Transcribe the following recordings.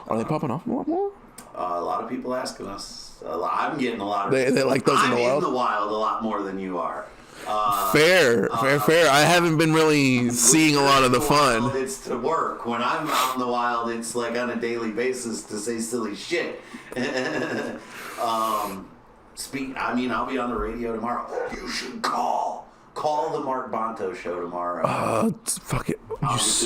Are they popping off a lot more? A lot of people asking us. I'm getting a lot of. They like those in the wild? I'm in the wild a lot more than you are. Fair. I haven't been really seeing a lot of the fun. Wild, it's to work. When I'm out in the wild, it's like on a daily basis to say silly shit. I'll be on the radio tomorrow. You should call the Mark Bonto show tomorrow. Fuck it.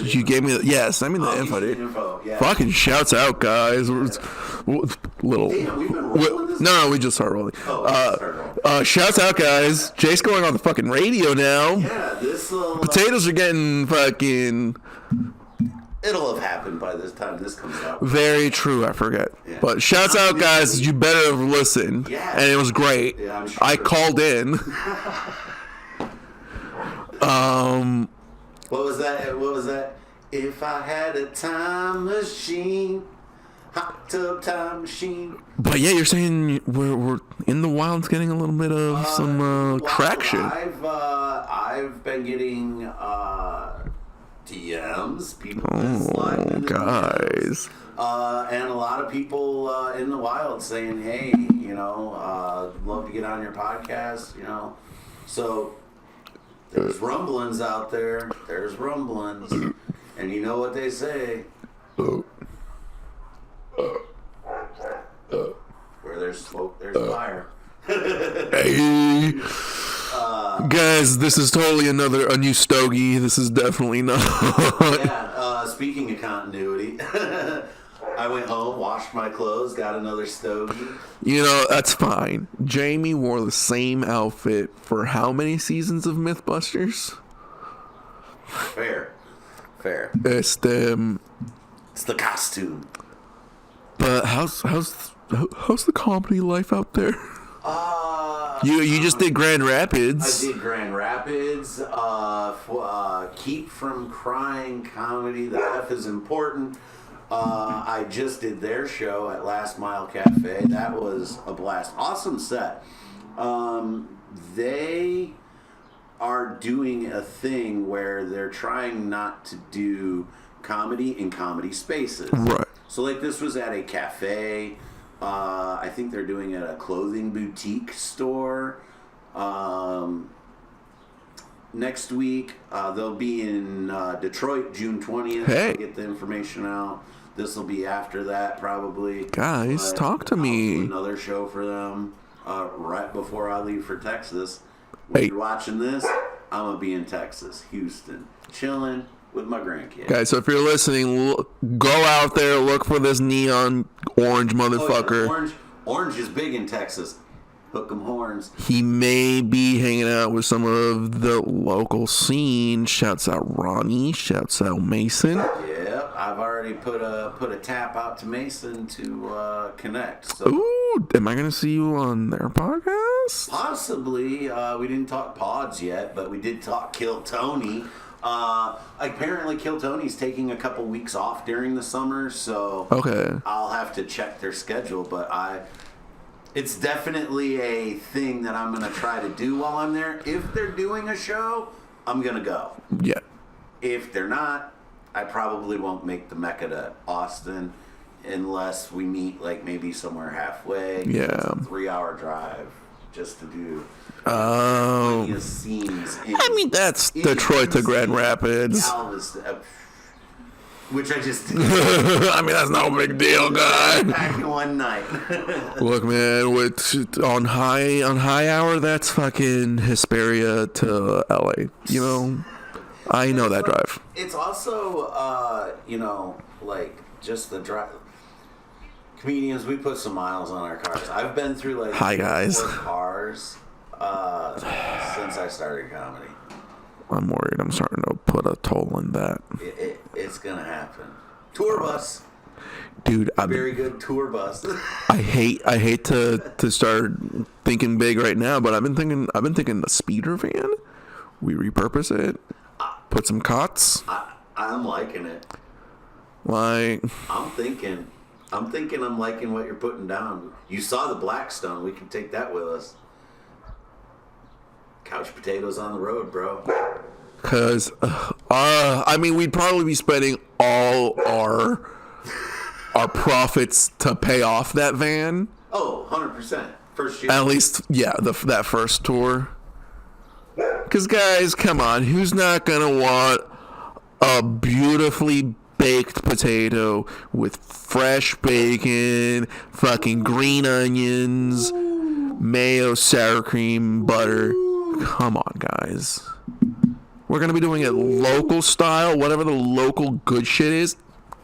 You gave me send me the info, dude. Yeah. Fucking shouts out, guys. Little. Damn, we've been rolling this? No, we just started rolling. Start rolling. Shouts out, guys. Jake's going on the fucking radio now. Yeah, this Potatoes are getting fucking. It'll have happened by this time this comes out. Very true, I forget. Yeah. But shouts out, guys. You better have listened. Yeah. And it was great. Yeah, I'm sure. I called in. What was that? If I had a time machine, hot tub time machine. But yeah, you're saying we're in the wild's getting a little bit of some traction. I've been getting DMs, people sliding in the guys. DMs, and a lot of people in the wild saying, "Hey, love to get on your podcast." So there's rumblings out there. There's rumblings, and you know what they say. Where there's smoke, there's fire. Hey. Guys, this is totally a new stogie. This is definitely not. Yeah, speaking of continuity, I went home, washed my clothes, got another stogie. That's fine. Jamie wore the same outfit for how many seasons of Mythbusters? Fair. It's the costume. But how's the comedy life out there? You just did Grand Rapids. I did Grand Rapids. Keep from Crying comedy. The F is important. I just did their show at Last Mile Cafe. That was a blast. Awesome set. They are doing a thing where they're trying not to do comedy in comedy spaces. Right. So like this was at a cafe. I think they're doing it at a clothing boutique store. Next week, they'll be in Detroit, June 20th. Hey. I'll get the information out. This will be after that, probably. Guys, talk to I'll me. do another show for them right before I leave for Texas. When you're watching this, I'm going to be in Texas, Houston, chilling with my grandkids. Guys, so if you're listening, go out there, look for this neon orange motherfucker. Oh, yeah. Orange is big in Texas. Hook 'em horns. He may be hanging out with some of the local scene. Shouts out Ronnie. Shouts out Mason. Yeah, I've already put a tap out to Mason to connect. So. Ooh, am I going to see you on their podcast? Possibly. We didn't talk pods yet, but we did talk Kill Tony. Apparently Kill Tony's taking a couple weeks off during the summer, so okay. I'll have to check their schedule, but it's definitely a thing that I'm going to try to do while I'm there. If they're doing a show, I'm going to go. Yeah. If they're not, I probably won't make the Mecca to Austin unless we meet like maybe somewhere halfway. Yeah. It's a 3-hour drive just to do scenes. That's Detroit to Grand Rapids. Which I just did. That's no big deal, guy. Back in one night. Look, man, on high hour, that's fucking Hesperia to LA. I know that drive. It's also, just the drive. Comedians, we put some miles on our cars. I've been through hi guys 4 cars since I started comedy. I'm worried I'm starting to put a toll in that. It's gonna happen. Tour bus, dude. Very good tour bus. I hate to start thinking big right now, but I've been thinking the speeder van. We repurpose it, put some cots. I'm liking it. I'm thinking I'm liking what you're putting down. You saw the Blackstone. We can take that with us. Couch potatoes on the road, bro. Because, we'd probably be spending all our our profits to pay off that van. Oh, 100%. First year. At least, yeah, that first tour. Because, guys, come on. Who's not going to want a beautifully baked potato with fresh bacon, fucking green onions, mayo, sour cream, butter? Come on, guys. We're going to be doing it local style. Whatever the local good shit is,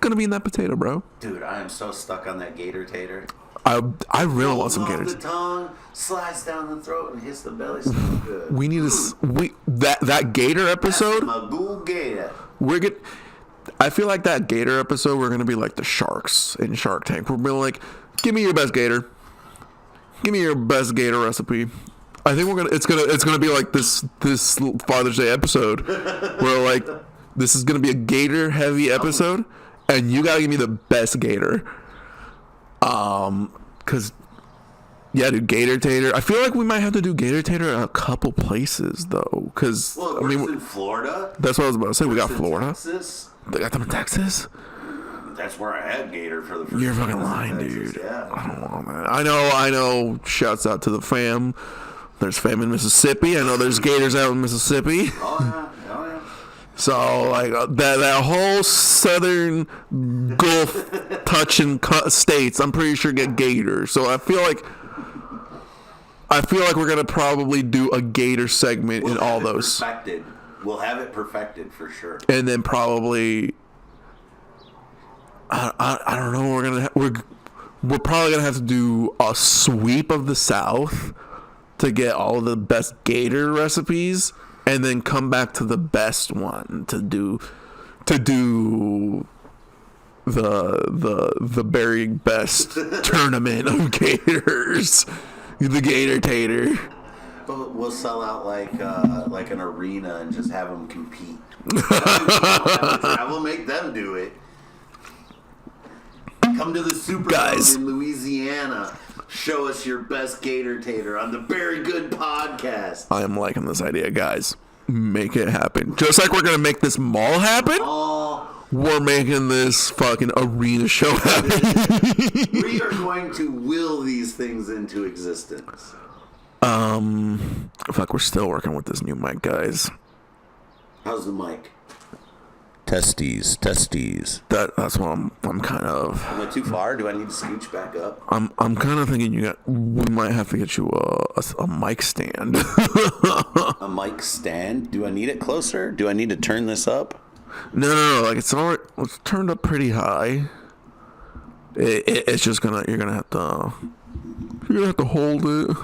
going to be in that potato, bro. Dude, I am so stuck on that gator tater. I really want some Gators. gators. The tongue slides down the throat and hits the belly. So good. We need that gator episode. Magoo gator. We're good. I feel like that gator episode, we're gonna be like the sharks in Shark Tank. We're being like, give me your best gator. Give me your best gator recipe. I think it's gonna be like this Father's Day episode where like this is gonna be a gator heavy episode, and you gotta give me the best gator. Cause yeah, dude, gator tater. I feel like we might have to do gator tater in a couple places though, cause Well, it works in Florida. that's what I was about to say. We got Florida. Texas. They got them in Texas. That's where I had gator for the first You're time. fucking lying, Texas, dude. Yeah. I don't know, man. I know. Shouts out to the fam. There's fam in Mississippi. I know there's gators out in Mississippi. Oh yeah. Oh yeah. So like that whole southern Gulf touching states, I'm pretty sure get gators. So I feel like we're gonna probably do a gator segment in all those, Perfected. We'll have it perfected for sure. and then probably I don't know. We're probably gonna have to do a sweep of the South to get all of the best gator recipes, and then come back to the best one to do the very best tournament of gators, the gator tater. We'll sell out like an arena and just have them compete. I will make them do it. Come to the Superdome Guys. in Louisiana. Show us your best gator tater on the Very Good Podcast. I am liking this idea, guys. Make it happen. Just like we're gonna make this mall happen, Oh, we're making this fucking arena show happen. we are going to will these things into existence. Fuck, we're still working with this new mic, guys. How's the mic? Testes. That's what I'm kind of. Am I too far? Do I need to scooch back up? I'm kind of thinking we might have to get you a mic stand. A mic stand? Do I need it closer? Do I need to turn this up? No. Like it's turned up pretty high. It's just you're gonna have to hold it.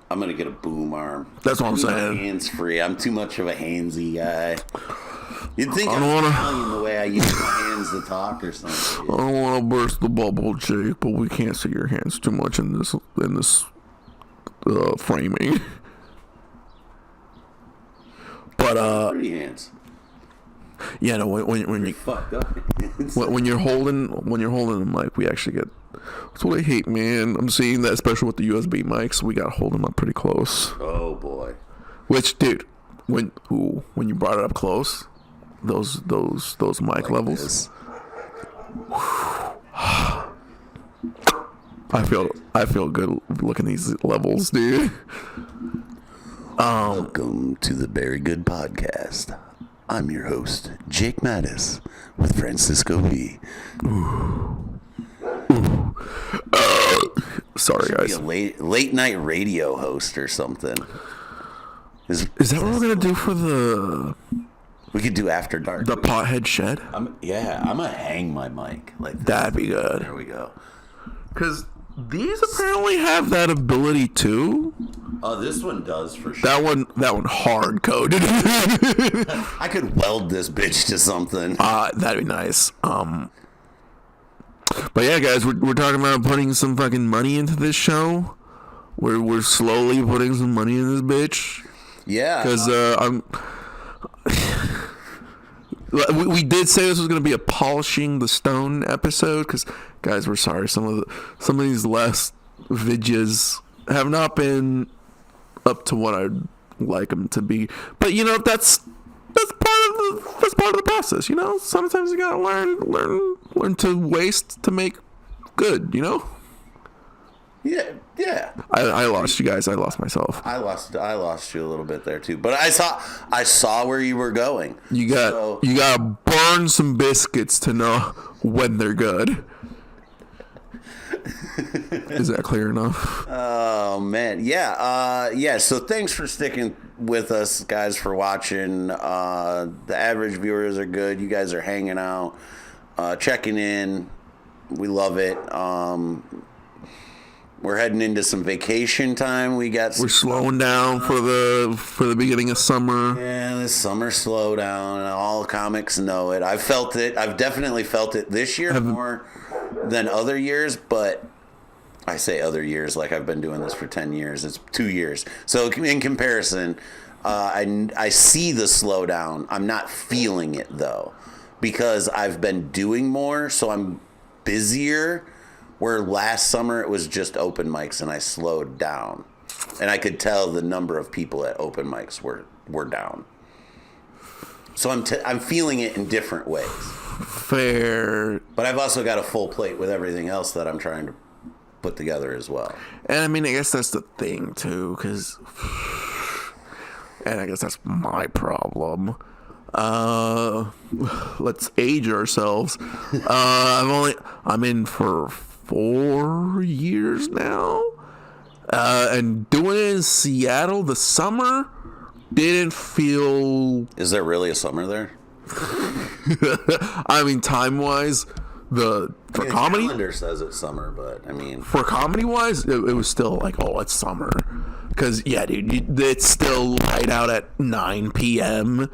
I'm gonna get a boom arm. That's what I'm saying. Hands free. I'm too much of a handsy guy. You'd think I I'm don't wanna- Italian the way I use my hands to talk or something. I don't want to burst the bubble, Jake, but we can't see your hands too much in this framing. But Pretty hands. yeah, no. When you Fucked up. when you're holding the mic, we actually get. That's what I hate, man. I'm seeing that, especially with the USB mics. We got to hold them up pretty close. Oh boy. Which, dude, when you brought it up close, those mic levels. This. I feel good looking at these levels, dude. Welcome to the Very Good Podcast. I'm your host, Jake Mattis, with Francisco V. Sorry, Be guys. a late night radio host or something. Is that what we're gonna do for the We could do After Dark. pothead shed? I'm gonna hang my mic like this. That'd be good. There we go. Because these apparently have that ability too. Oh, this one does for sure. That one hard coded. I could weld this bitch to something. That'd be nice. But yeah, guys, we're talking about putting some fucking money into this show. We're slowly putting some money in this bitch. Yeah. Because we did say this was going to be a polishing the stone episode. Because guys, we're sorry. Some of these last vidges have not been up to what I'd like them to be. But you know, that's that's part of the process, you know. Sometimes you gotta learn to waste to make good, you know. Yeah. I lost you guys. I lost myself. I lost you a little bit there too, but I saw where you were going. You gotta burn some biscuits to know when they're good. Is that clear enough? Oh man, yeah. So thanks for sticking with us, guys, for watching. The average viewers are good. You guys are hanging out, checking in. We love it. We're heading into some vacation time. We're slowing down for the beginning of summer. Yeah, the summer slowdown. All comics know it. I've felt it. I've definitely felt it this year more than other years, but I say other years like I've been doing this for 10 years. It's 2 years. So in comparison, I see the slowdown. I'm not feeling it, though, because I've been doing more, so I'm busier, where last summer it was just open mics and I slowed down. And I could tell the number of people at open mics were down. So I'm feeling it in different ways. Fair. But I've also got a full plate with everything else that I'm trying to put together as well. And I mean, I guess that's the thing too, and I guess that's my problem. Let's age ourselves. I'm in for 4 years now, and doing it in Seattle, the summer didn't feel. Is there really a summer there? I mean, time wise, for comedy, calendar says it's summer, but I mean, for comedy wise, it was still like, oh, it's summer, because yeah, dude, it's still light out at 9 p.m.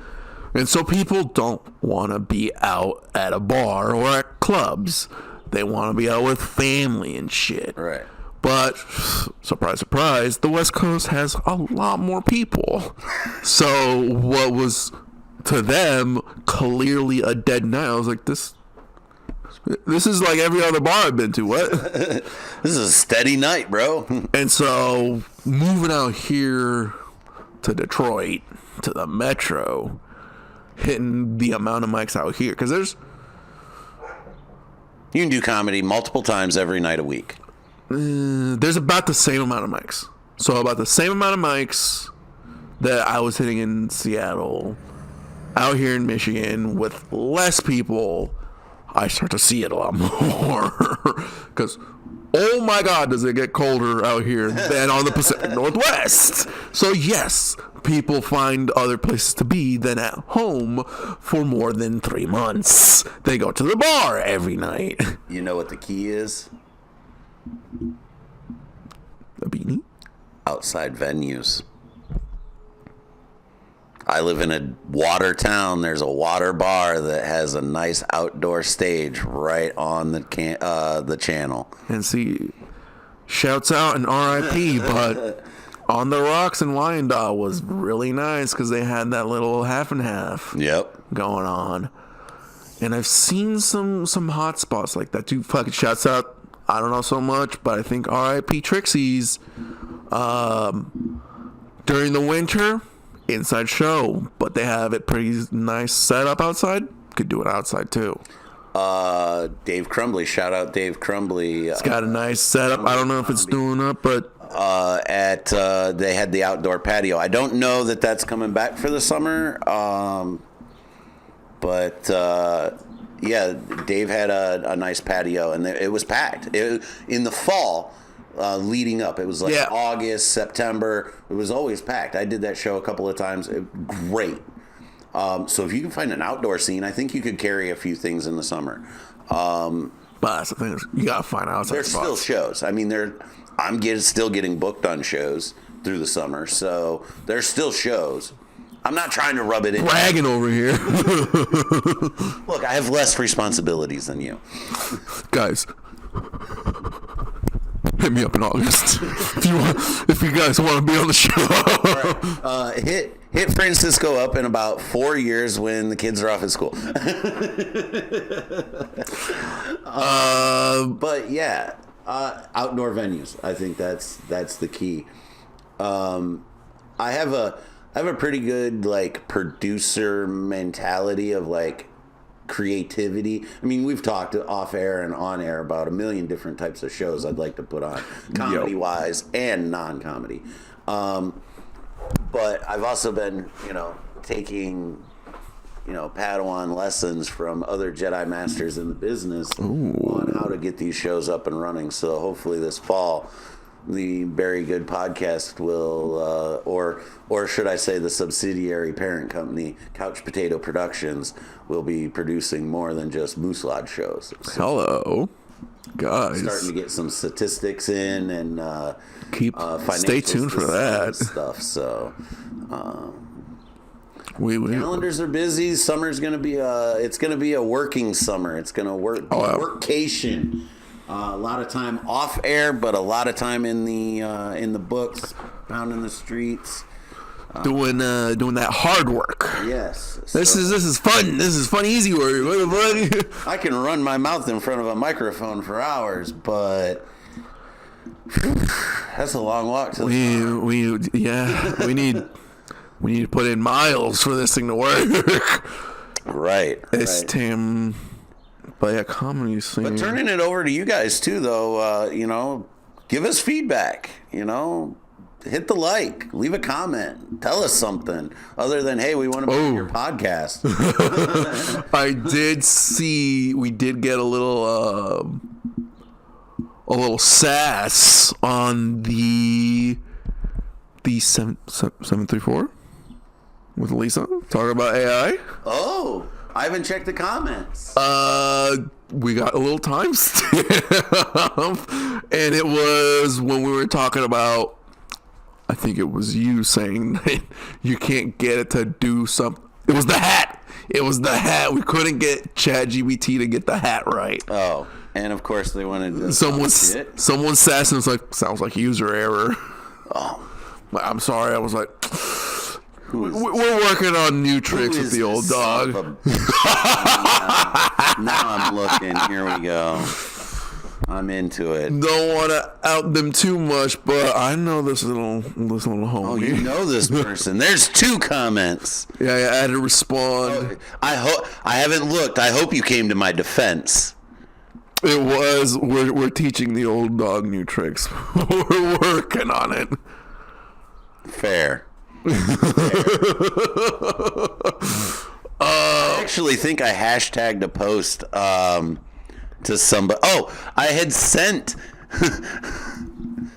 and so people don't want to be out at a bar or at clubs. They want to be out with family and shit. Right. But, surprise, surprise, the West Coast has a lot more people. So, what was, to them, clearly a dead night, I was like, this is like every other bar I've been to. What? This is a steady night, bro. And so, moving out here to Detroit, to the metro, hitting the amount of mics out here, because you can do comedy multiple times every night a week. There's about the same amount of mics. So about the same amount of mics that I was hitting in Seattle, out here in Michigan, with less people, I start to see it a lot more. Because, oh my God, does it get colder out here than on the Pacific Northwest. So yes, people find other places to be than at home for more than 3 months. They go to the bar every night. You know what the key is? A beanie? Outside venues. I live in a water town. There's a water bar that has a nice outdoor stage right on the channel. And see, shouts out and RIP, but On the Rocks in Wyandotte was really nice because they had that little half and half going on. And I've seen some hot spots like that too. Fucking shouts out, I don't know so much, but I think RIP Trixie's during the winter, inside show, but they have it pretty nice set up outside. Could do it outside too. Dave Crumbly, shout out Dave Crumbly. It's got a nice setup. I don't know if it's doing up, but they had the outdoor patio. I don't know that that's coming back for the summer. But yeah, Dave had a nice patio, and it was packed. In the fall, leading up, it was like August, September. It was always packed. I did that show a couple of times. Great. So if you can find an outdoor scene, I think you could carry a few things in the summer. But that's the thing. You gotta find outside There's spots. still shows. I mean, still getting booked on shows through the summer, so there's still shows. I'm not trying to rub it in. Bragging over here. Look, I have less responsibilities than you. Guys, hit me up in August if you guys want to be on the show. Right. Hit Francisco up in about 4 years when the kids are off at school. But yeah, outdoor venues. I think that's the key. I have I have a pretty good like producer mentality of like creativity. I mean, we've talked off air and on air about a million different types of shows I'd like to put on, comedy wise and non-comedy. But I've also been, taking, Padawan lessons from other Jedi Masters in the business on how to get these shows up and running. So hopefully this fall, the Very Good podcast will, or should I say the subsidiary parent company, Couch Potato Productions, will be producing more than just Moose Lodge shows. So Hello, guys. starting to get some statistics in and Stay tuned for that stuff. So we calendars are busy. Summer's gonna be it's gonna be a working summer. It's gonna workcation. A lot of time off air, but a lot of time in the books, pounding the streets, doing that hard work. Yes. This is fun. This is fun, easy work. What the fuck? I can run my mouth in front of a microphone for hours, but that's a long walk to the we need to put in miles for this thing to work. Right. It's Tim. But yeah, comedy scene. But turning it over to you guys too, though, give us feedback. Hit the like, leave a comment, tell us something other than, hey, we want to be on your podcast. I did see we did get a little sass on the 734 with Lisa talking about AI. Oh, I haven't checked the comments. We got a little timestamp, and it was when we were talking about, I think it was you saying that you can't get it to do something. It was the hat. We couldn't get ChatGPT to get the hat right. Oh, and of course they wanted to someone sassing was like, sounds like user error. Oh, I'm sorry. I was like, we're working on new tricks with the old dog. Now I'm looking. Here we go. I'm into it. Don't want to out them too much, but I know this little homie. Oh, you know this person. There's 2 comments. Yeah, I had to respond. I haven't looked. I hope you came to my defense. It was we're teaching the old dog new tricks. We're working on it. Fair. I actually think I hashtagged a post to somebody. Oh, I had sent.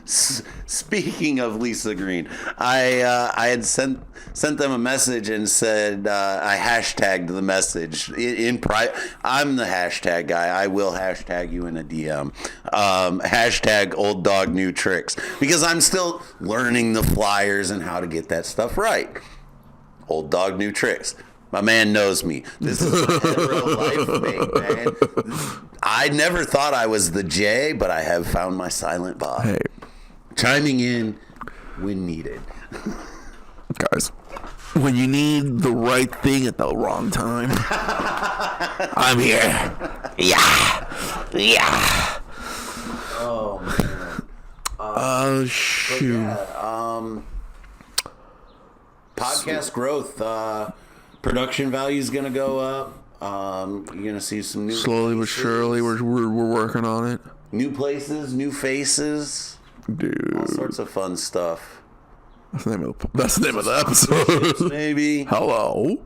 Speaking of Lisa Green, I had sent them a message and said I hashtagged the message in private. I'm the hashtag guy. I will hashtag you in a DM. Hashtag old dog new tricks, because I'm still learning the flyers and how to get that stuff right. Old dog new tricks. My man knows me. This is my hetero life thing, man. I never thought I was the J, but I have found my silent Bob. Hey, chiming in when needed. Guys, when you need the right thing at the wrong time, I'm here. Yeah. Oh man. Shoot. Yeah, podcast growth. Production value is going to go up. You're going to see some new slowly but surely we're working on it. New places, new faces, dude. All sorts of fun stuff. That's the name of the episode. Maybe. Hello.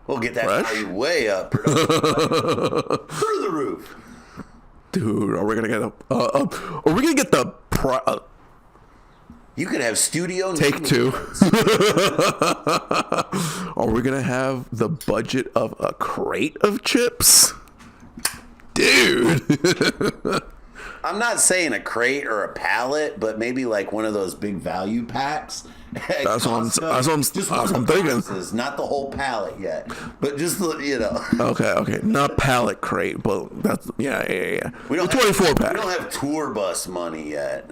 We'll get that value way up. Through the roof. Dude, are we gonna get the you could have studio take 2. Are we gonna have the budget of a crate of chips? Dude. I'm not saying a crate or a pallet, but maybe like one of those big value packs. That's what I'm thinking. Not the whole pallet yet, but just Okay, not pallet crate, but that's yeah. We don't 24 pack. We don't have tour bus money yet.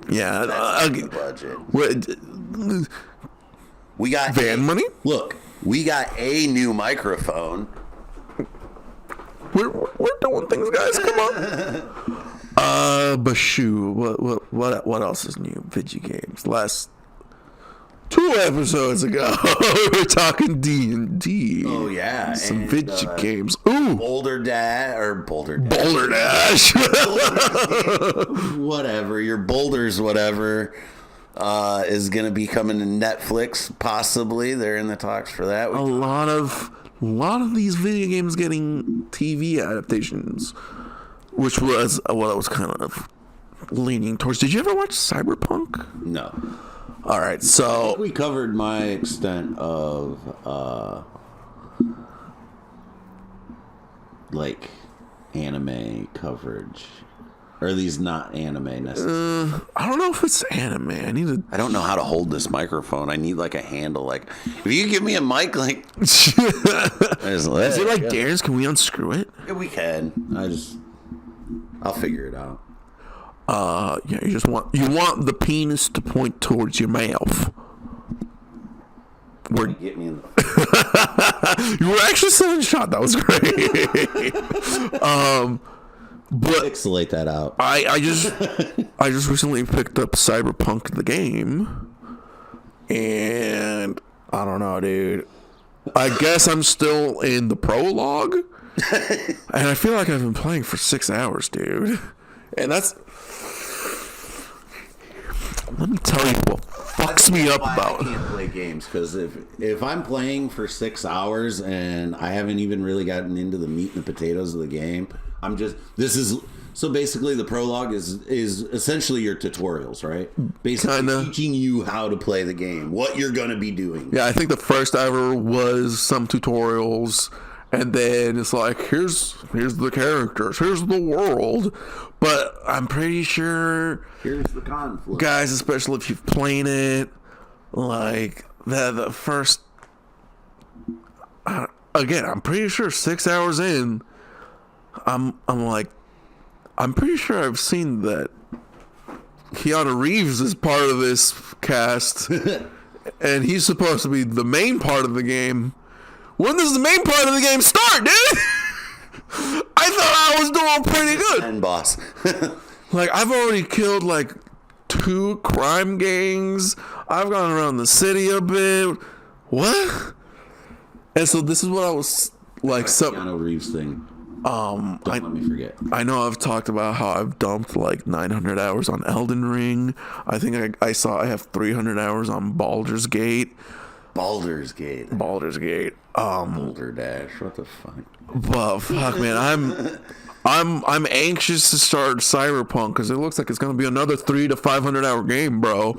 Yeah, that's the budget. We got van money. Look, we got a new microphone. We're doing things, guys. Come on. But shoot, what else is new? Video games. 2 episodes ago, we were talking D&D. Oh yeah, Some and, video games. Ooh, Boulder Dash. Boulder Dash. Whatever, your boulders, whatever, is going to be coming to Netflix, possibly. They're in the talks for that. A lot of these video games getting TV adaptations, which was what I was kind of leaning towards. Did you ever watch Cyberpunk? No. All right, so We covered my extent of, like, anime coverage. Or at least not anime necessarily. I don't know if it's anime. I need to. I don't know how to hold this microphone. I need, like, a handle. Like, if you give me a mic, like... Is it like Darren's? Can we unscrew it? Yeah, we can. I'll figure it out. Yeah, you want the penis to point towards your mouth. Get me in the... You were actually selling shot. That was great. But Pixelate that out. I just recently picked up Cyberpunk the game, and I don't know, dude. I guess I'm still in the prologue, and I feel like I've been playing for 6 hours, dude. And that's, let me tell you what fucks me up about. I can't play games because if I'm playing for 6 hours and I haven't even really gotten into the meat and the potatoes of the game, so basically the prologue is essentially your tutorials, right? Basically Kinda. teaching you how to play the game, what you're gonna be doing. Yeah, I think the first hour was some tutorials, and then it's like, here's the characters, here's the world. But I'm pretty sure, Here's the conflict. guys, especially if you've played it, like the first, again, I'm pretty sure 6 hours in, I'm like, I'm pretty sure I've seen that Keanu Reeves is part of this cast, and he's supposed to be the main part of the game. When does the main part of the game start, dude? I thought I was doing pretty good. And boss. Like, I've already killed like 2 crime gangs. I've gone around the city a bit. What? And so this is what I was like. Keanu Reeves thing. Don't let me forget. I know I've talked about how I've dumped like 900 hours on Elden Ring. I think I have 300 hours on Baldur's Gate. Baldur's Gate. Boulder Dash. What the fuck? But fuck, man, I'm anxious to start Cyberpunk because it looks like it's gonna be another 300 to 500 hour game, bro.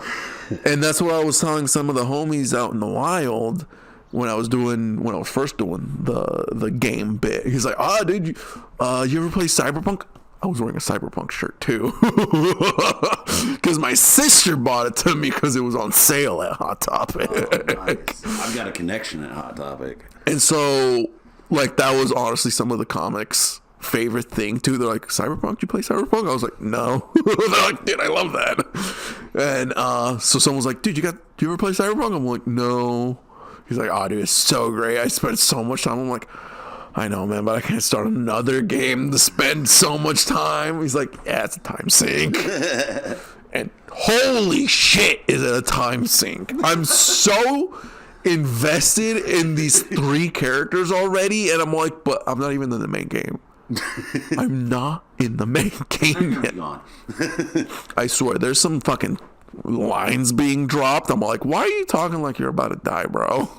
And that's what I was telling some of the homies out in the wild when I was first doing the game bit. He's like, dude, you ever play Cyberpunk? I was wearing a Cyberpunk shirt too, because my sister bought it to me because it was on sale at Hot Topic. Oh, nice. I've got a connection at Hot Topic. And so, like, that was honestly some of the comics' favorite thing too. They're like, Cyberpunk? You play Cyberpunk? I was like, no. They're like, dude, I love that. And so someone was like, dude, do you ever play Cyberpunk? I'm like, no. He's like, dude, it's so great. I spent so much time. I'm like, I know, man, but I can't start another game to spend so much time. He's like, yeah, it's a time sink. And holy shit, is it a time sink. I'm so invested in these 3 characters already, and I'm like, but I'm not even in the main game. I'm not in the main game yet. I swear, there's some fucking lines being dropped. I'm like, why are you talking like you're about to die, bro?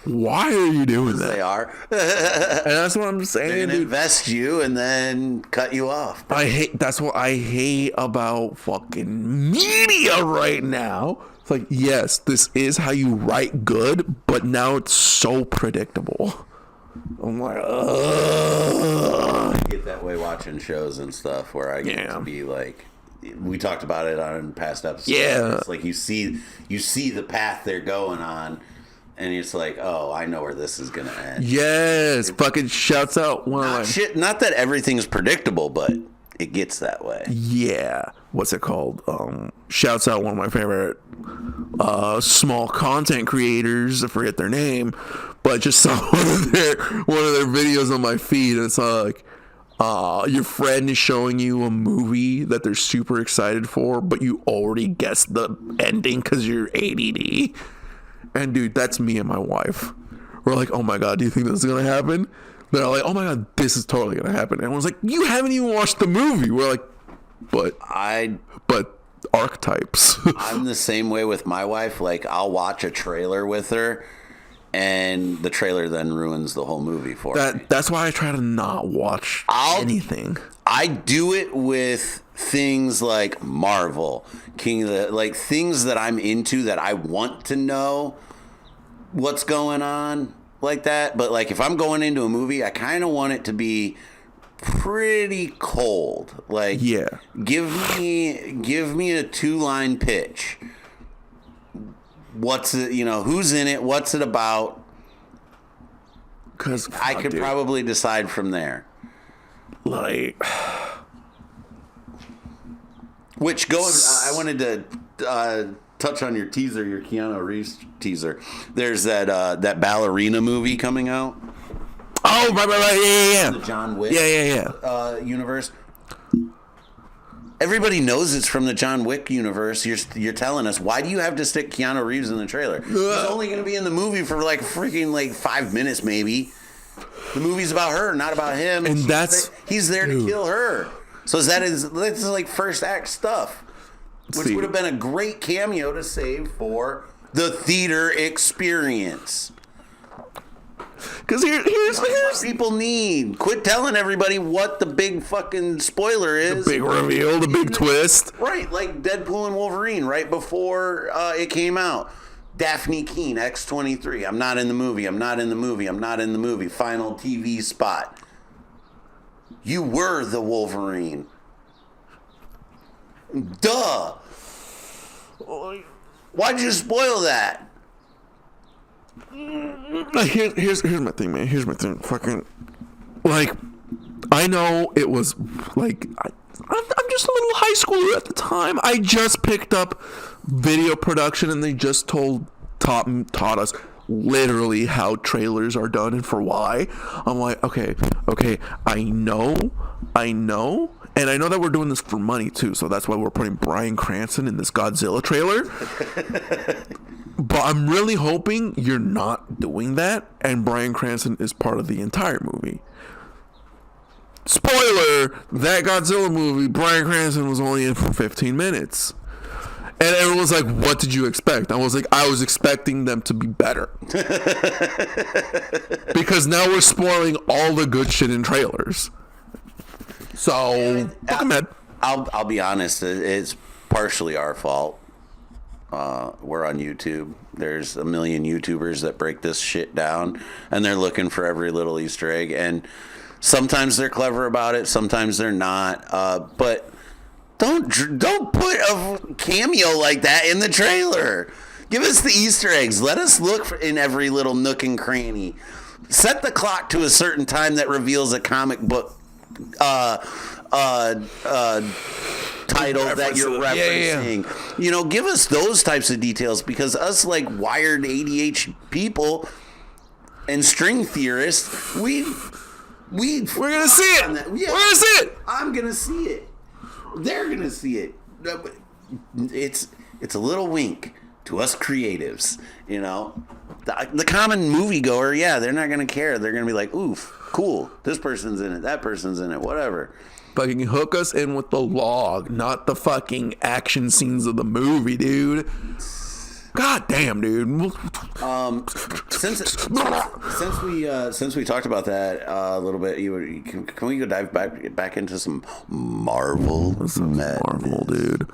Why are you doing that? They are. And that's what I'm saying, They're gonna dude. invest you and then cut you off. That's what I hate about fucking media right now. It's like, yes, this is how you write good, but now it's so predictable. I'm like, ugh. I get that way watching shows and stuff where I get to be like, we talked about it on past episodes. Yeah. It's like you see the path they're going on, and it's like, oh, I know where this is gonna end. Yes, fucking shouts out one of my Not that everything's predictable, but it gets that way. Yeah, what's it called? Shouts out one of my favorite small content creators. I forget their name, but just saw one of their videos on my feed, and it's like, your friend is showing you a movie that they're super excited for, but you already guessed the ending because you're ADD. And dude, that's me and my wife. We're like, oh my God, do you think this is going to happen? They're like, oh my God, this is totally going to happen. And everyone's like, you haven't even watched the movie. We're like, but archetypes. I'm the same way with my wife. Like, I'll watch a trailer with her, and the trailer then ruins the whole movie for me. That's why I try to not watch anything. I do it with things like Marvel, like things that I'm into that I want to know what's going on like that. But like if I'm going into a movie, I kind of want it to be pretty cold. Like, yeah, give me a 2-line pitch. What's it? Who's in it? What's it about? Because I could probably decide from there. Like, which goes. I wanted to touch on your teaser, your Keanu Reeves teaser. There's that ballerina movie coming out. Oh, right, yeah. The John Wick. Yeah. Universe. Everybody knows it's from the John Wick universe. You're telling us, why do you have to stick Keanu Reeves in the trailer? He's only going to be in the movie for like freaking 5 minutes maybe. The movie's about her, not about him. And he's there to kill her. So that's like first act stuff, which would have been a great cameo to save for the theater experience. Because here's what people need. Quit telling everybody what the big fucking spoiler is. The big reveal, the big twist. Right, like Deadpool and Wolverine right before it came out. Daphne Keane, X-23. I'm not in the movie. I'm not in the movie. I'm not in the movie. Final TV spot. You were the Wolverine. Duh. Why'd you spoil that? Here's my thing, man. Here's my thing. Fucking, like, I know it was like I'm just a little high schooler at the time. I just picked up video production, and they just taught us literally how trailers are done and for why. I'm like, okay, I know, and I know that we're doing this for money too. So that's why we're putting Bryan Cranston in this Godzilla trailer. But I'm really hoping you're not doing that, and Bryan Cranston is part of the entire movie. Spoiler, that Godzilla movie, Bryan Cranston was only in for 15 minutes. And everyone was like, what did you expect? I was like, I was expecting them to be better. Because now we're spoiling all the good shit in trailers. So, fuck 'em, Ed. I'll be honest, it's partially our fault. We're on YouTube. There's a million YouTubers that break this shit down, and they're looking for every little Easter egg. And sometimes they're clever about it, sometimes they're not. But don't put a cameo like that in the trailer. Give us the Easter eggs. Let us look in every little nook and cranny. Set the clock to a certain time that reveals a comic book title that you're referencing. Yeah. Give us those types of details, because us like wired ADHD people and string theorists, we're gonna see it. Yeah. We're gonna see it. I'm gonna see it. They're gonna see it. It's a little wink to us creatives. The common moviegoer, they're not gonna care. They're gonna be like, oof, cool. This person's in it. That person's in it. Whatever. Fucking hook us in with the log, not the fucking action scenes of the movie, dude. God damn, dude. Since we talked about that a little bit, can we go dive back into some Marvel? Marvel, dude.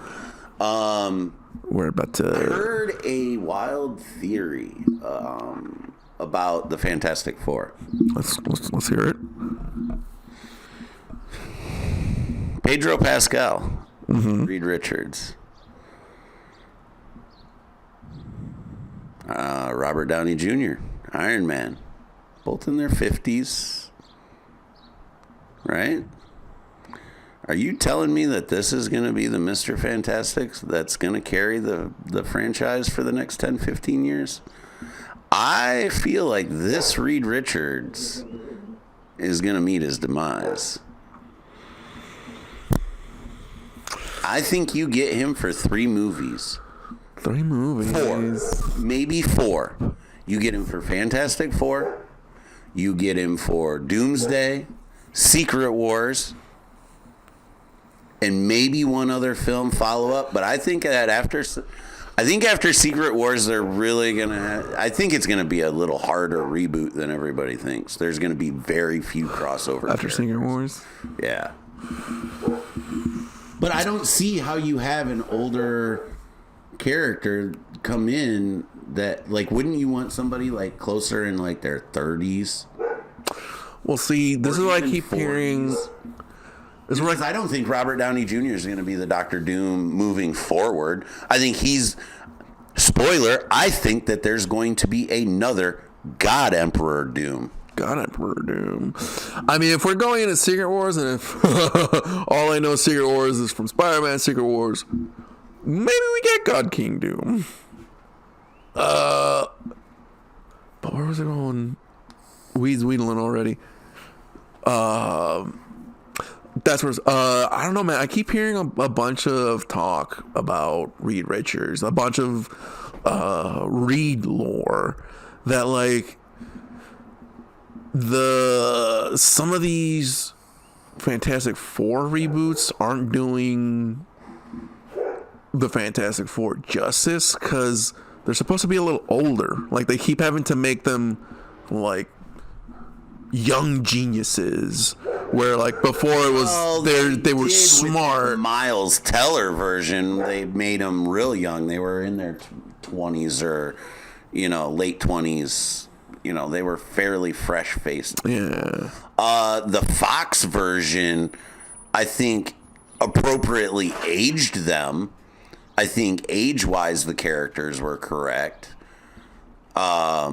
We're about to. I heard a wild theory about the Fantastic Four. Let's hear it. Pedro Pascal, Reed Richards, Robert Downey Jr., Iron Man, both in their 50s, right? Are you telling me that this is going to be the Mr. Fantastic that's going to carry the franchise for the next 10, 15 years? I feel like this Reed Richards is going to meet his demise. I think you get him for 3 movies. 3 movies. 4. Maybe 4. You get him for Fantastic Four. You get him for Doomsday, Secret Wars, and maybe one other film follow-up. But I think that after Secret Wars, they're really going to... I think it's going to be a little harder reboot than everybody thinks. There's going to be very few crossover After characters. Secret Wars? Yeah. But I don't see how you have an older character come in that, like, wouldn't you want somebody, like, closer in, like, their 30s? Well, see, this is what I keep hearing. This is what Because I don't think Robert Downey Jr. is going to be the Doctor Doom moving forward. I think he's... Spoiler, I think that there's going to be another God Emperor Doom. God Emperor Doom. I mean, if we're going into Secret Wars, and if all I know Secret Wars is from Spider-Man Secret Wars, maybe we get God King Doom. But where was it going? Weeds Wheedling already. That's where I don't know, man. I keep hearing a bunch of talk about Reed Richards, a bunch of Reed lore that, like, some of these Fantastic Four reboots aren't doing the Fantastic Four justice because they're supposed to be a little older. Like, they keep having to make them like young geniuses, where, like, before it was they were smart. The Miles Teller version, they made them real young. They were in their 20s or, late 20s. They were fairly fresh-faced. Yeah. The Fox version, I think, appropriately aged them. I think age-wise the characters were correct. A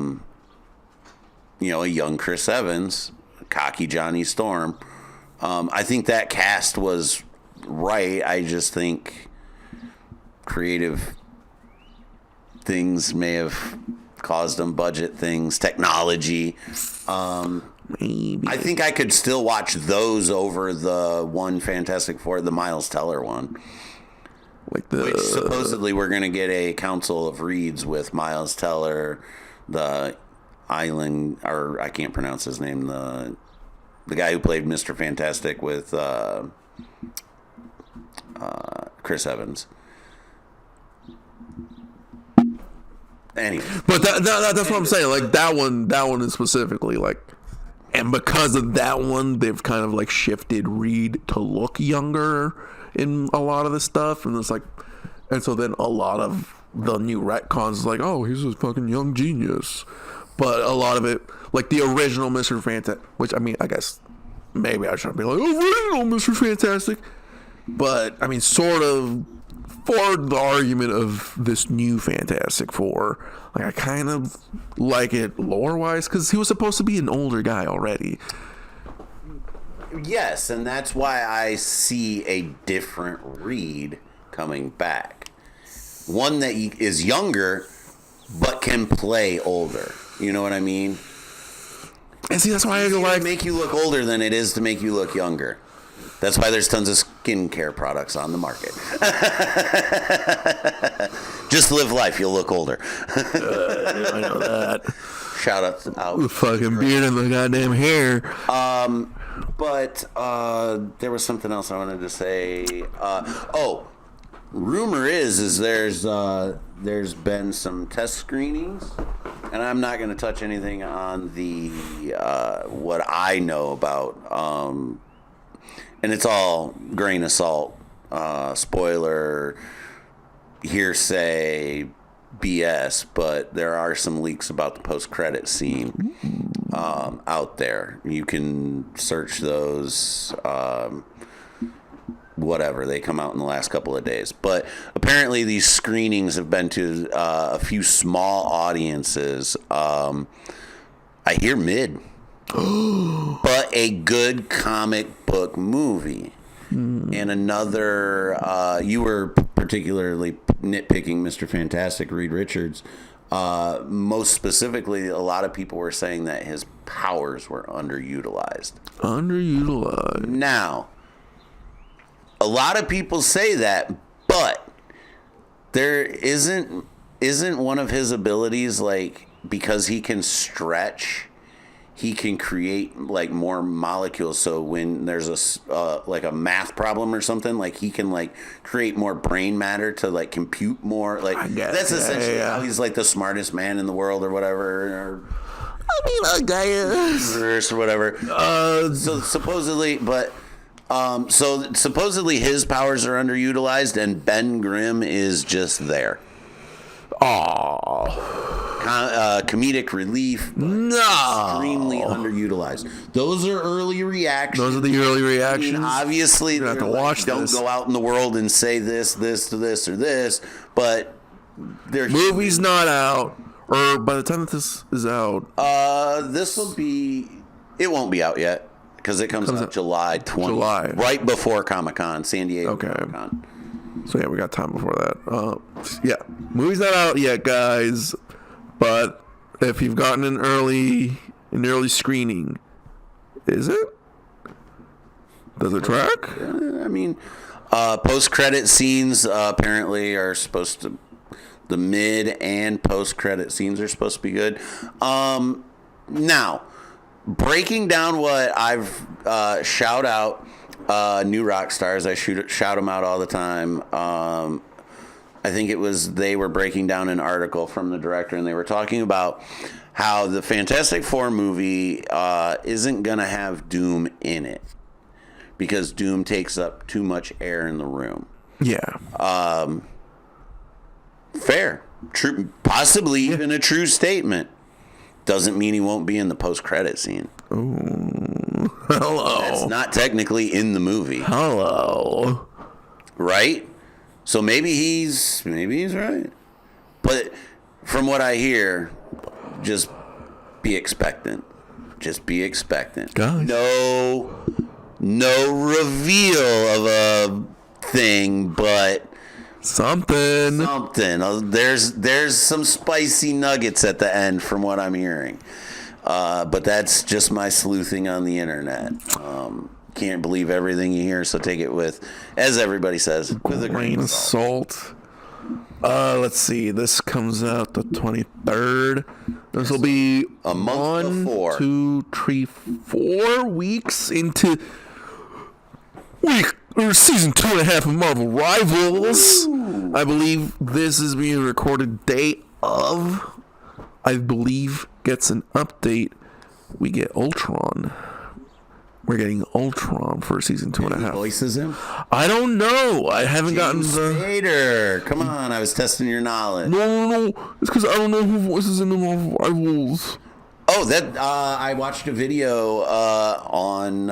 young Chris Evans, cocky Johnny Storm. I think that cast was right. I just think creative things may have caused them, budget things, technology. Maybe. I think I could still watch those over the one Fantastic Four, the Miles Teller one. Which Supposedly we're going to get a Council of Reeds with Miles Teller, the island, or I can't pronounce his name, the guy who played Mr. Fantastic with Chris Evans. Anyway. But that's what I'm saying. Like, that one is specifically, like, and because of that one, they've kind of, like, shifted Reed to look younger in a lot of the stuff, and it's like, and so then a lot of the new retcons is like, oh, he's a fucking young genius. But a lot of it, like the original Mr. Fantastic, which, I mean, I guess maybe I should be like, original Mr. Fantastic, but I mean, sort of for the argument of this new Fantastic Four, like, I kind of like it lore-wise because he was supposed to be an older guy already. Yes, and that's why I see a different Reed coming back. One that is younger, but can play older. You know what I mean? And see, that's why I It's like to make you look older than it is to make you look younger. That's why there's tons of skincare products on the market. Just live life, you'll look older. I know that. Shout out to The fucking beard and the goddamn hair. But there was something else I wanted to say. Rumor is there's been some test screenings, and I'm not going to touch anything on the what I know about, and it's all grain of salt, spoiler, hearsay, BS. But there are some leaks about the post-credit scene out there. You can search those. Whatever, they come out in the last couple of days. But apparently these screenings have been to a few small audiences. I hear mid. But a good comic book movie. And another, you were particularly nitpicking Mr. Fantastic, Reed Richards. Most specifically, a lot of people were saying that his powers were underutilized. Underutilized. Now, a lot of people say that, but there isn't one of his abilities, like, because he can stretch, he can create like more molecules. So when there's a like a math problem or something, like he can like create more brain matter to like compute more. Like that's essentially how he's like the smartest man in the world or whatever. Or whatever. So supposedly, so supposedly his powers are underutilized, and Ben Grimm is just there. Comedic relief, but extremely underutilized. Those are early reactions. Those are the early reactions. I mean, obviously, you have to watch don't this. go out in the world and say this, or this, but movie's not out, or by the time that this is out, this will be. It won't be out yet because it comes out July 20th, right before Comic-Con, San Diego Comic-Con. So yeah, we got time before that. Yeah, movie's not out yet, guys. But if you've gotten an early screening, is it? Does it track? I mean, post-credit scenes apparently are supposed to. The mid and post-credit scenes are supposed to be good. Now, breaking down what I've shout out. New rock stars, I shout them out all the time. I think they were breaking down an article from the director, and they were talking about how the Fantastic Four movie isn't going to have Doom in it because Doom takes up too much air in the room. Yeah. Fair. True. Possibly even a true statement. Doesn't mean he won't be in the post-credit scene. Ooh. Hello. That's not technically in the movie. Hello. Right? So maybe he's right. But from what I hear, just be expectant. Just be expectant. Guys. No reveal of a thing, but something. There's some spicy nuggets at the end from what I'm hearing. But that's just my sleuthing on the internet. Can't believe everything you hear, so take it with, as everybody says, with a grain of salt. Let's see. This comes out the 23rd. This will be a month before. 2, 3, 4 weeks into season 2.5 of Marvel Rivals. Ooh. I believe this is being recorded day of. I believe gets an update. We get Ultron. We're getting Ultron for season 2.5. Who voices him? I don't know. I haven't gotten the. Spader. Come on, I was testing your knowledge. No. It's because I don't know who voices in the Marvel Rivals. Oh, that I watched a video on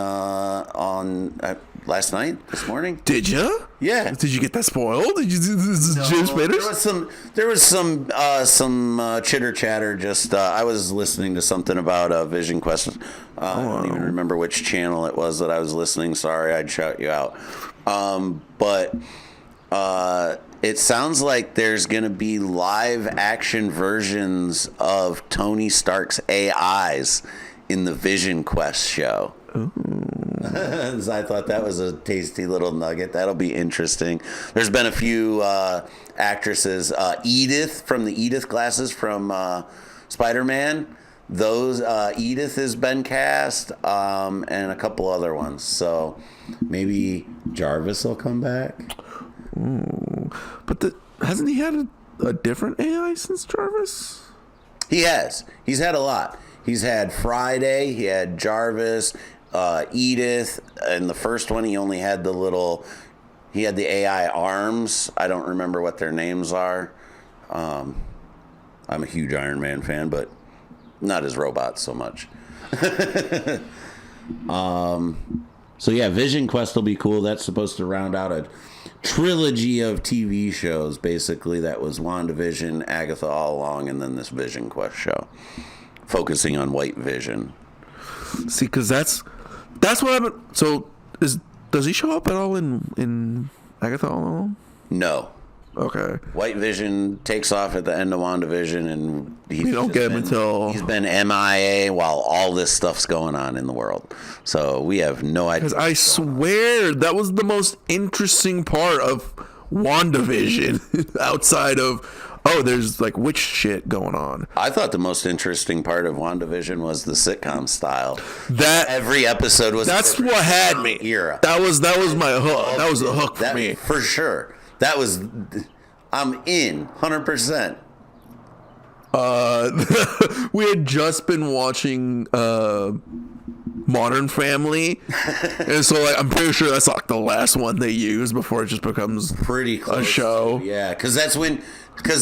last night, this morning. Did you? Yeah. Did you get that spoiled? Did you? This is James Spader. There was some chitter chatter. Just I was listening to something about Vision Quest. I don't even remember which channel it was that I was listening. Sorry, I'd shout you out. But it sounds like there's going to be live action versions of Tony Stark's AIs in the Vision Quest show. So I thought that was a tasty little nugget. That'll be interesting. There's been a few actresses. Edith from the Edith glasses from Spider-Man. Those Edith has been cast, and a couple other ones. So maybe Jarvis will come back. Ooh. But hasn't he had a different AI since Jarvis? He has. He's had a lot. He's had Friday. He had Jarvis. Edith, and the first one he only had he had the AI arms. I don't remember what their names are. I'm a huge Iron Man fan, but not his robots so much. So yeah, Vision Quest will be cool. That's supposed to round out a trilogy of TV shows, basically. That was WandaVision, Agatha all along, and then this Vision Quest show, focusing on White Vision. See, because that's what I've been. So does he show up at all in Agatha all along? No. Okay. White Vision takes off at the end of WandaVision, and We don't get him until... he's been MIA while all this stuff's going on in the world. So we have no idea. Because I swear that was the most interesting part of WandaVision outside of, oh, there's like witch shit going on. I thought the most interesting part of WandaVision was the sitcom style. That Every episode was That's what had me. era. That was my hook. That was the hook for That, me. for sure. That was, I'm in 100%. We had just been watching Modern Family, and so like I'm pretty sure that's like the last one they use before it just becomes Pretty close. a show. Yeah, because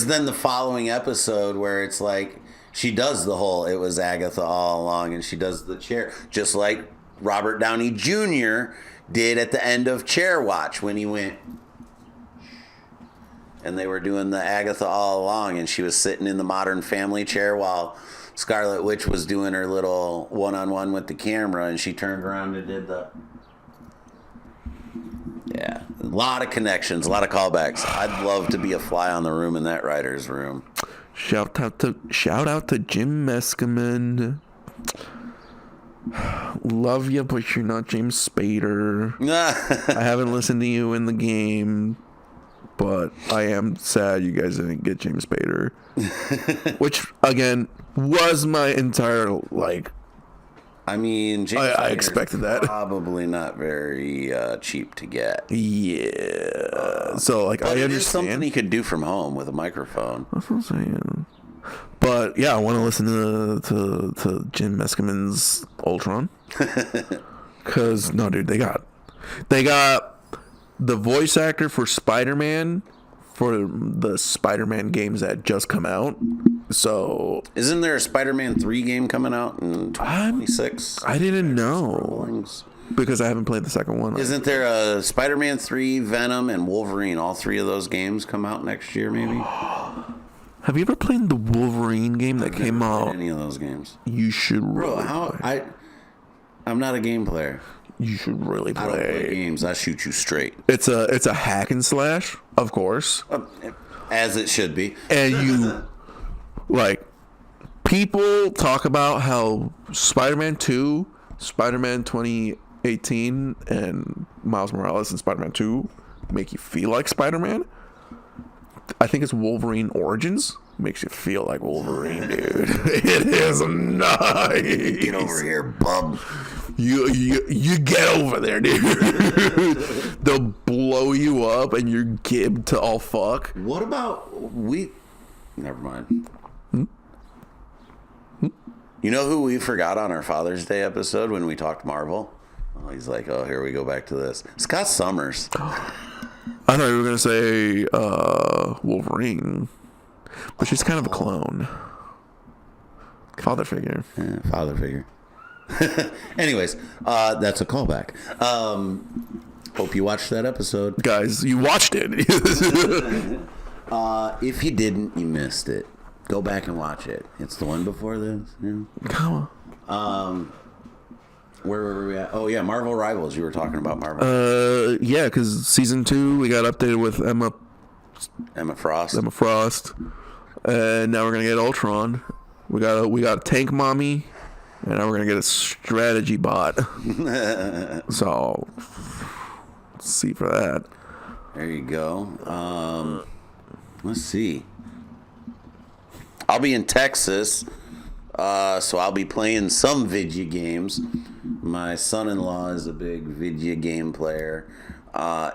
then the following episode where it's like she does the whole, it was Agatha all along, and she does the chair, just like Robert Downey Jr. did at the end of Chair Watch when he went, and they were doing the Agatha all along, and she was sitting in the Modern Family chair while Scarlet Witch was doing her little one-on-one with the camera, and she turned around and did the... Yeah, a lot of connections, a lot of callbacks. I'd love to be a fly on the room in that writer's room. Shout out to Jim Meskimen. Love you, but you're not James Spader. I haven't listened to you in the game, but I am sad you guys didn't get James Spader. Which, again, was my entire, like... I mean, James I Spader's expected that. Probably not very cheap to get. Yeah. So, like, But I it is something understand. he could do from home with a microphone. That's what I'm saying. But, yeah, I want to listen to Jim Meskimen's Ultron. Because, no, dude, they got the voice actor for Spider-Man for the Spider-Man games that just come out. So Isn't there a Spider-Man 3 game coming out in 2026? I didn't know because I haven't played the second one. Isn't there a Spider-Man 3, Venom, and Wolverine? All three of those games come out next year, maybe? Have you ever played the Wolverine game that came out? Any of those games? You should Bro, really I'm not a game player. You should really I don't play play. games. I shoot you straight. It's a hack and slash, of course. As it should be. And you like people talk about how Spider-Man 2, Spider-Man 2018 and Miles Morales and Spider-Man 2 make you feel like Spider-Man. I think it's Wolverine Origins makes you feel like Wolverine, dude. It is nice. Get over here, bub. You get over there, dude. They'll blow you up and you're gibbed to all fuck. What about Never mind. You know who we forgot on our Father's Day episode when we talked Marvel? Oh, he's like, oh, here we go back to this. Scott Summers. I thought you were going to say Wolverine. But she's kind of a clone. Father figure. Yeah, father figure. Anyways, that's a callback. Hope you watched that episode. Guys, you watched it. If you didn't, you missed it. Go back and watch it. It's the one before this. Yeah. Come on. Where were we at? Oh, yeah, Marvel Rivals. You were talking about Marvel. Yeah, because season 2, we got updated with Emma Frost. and now we're gonna get Ultron. We got a tank mommy, and now we're gonna get a strategy bot. So, let's see for that. There you go. Let's see. I'll be in Texas, so I'll be playing some video games. My son-in-law is a big video game player.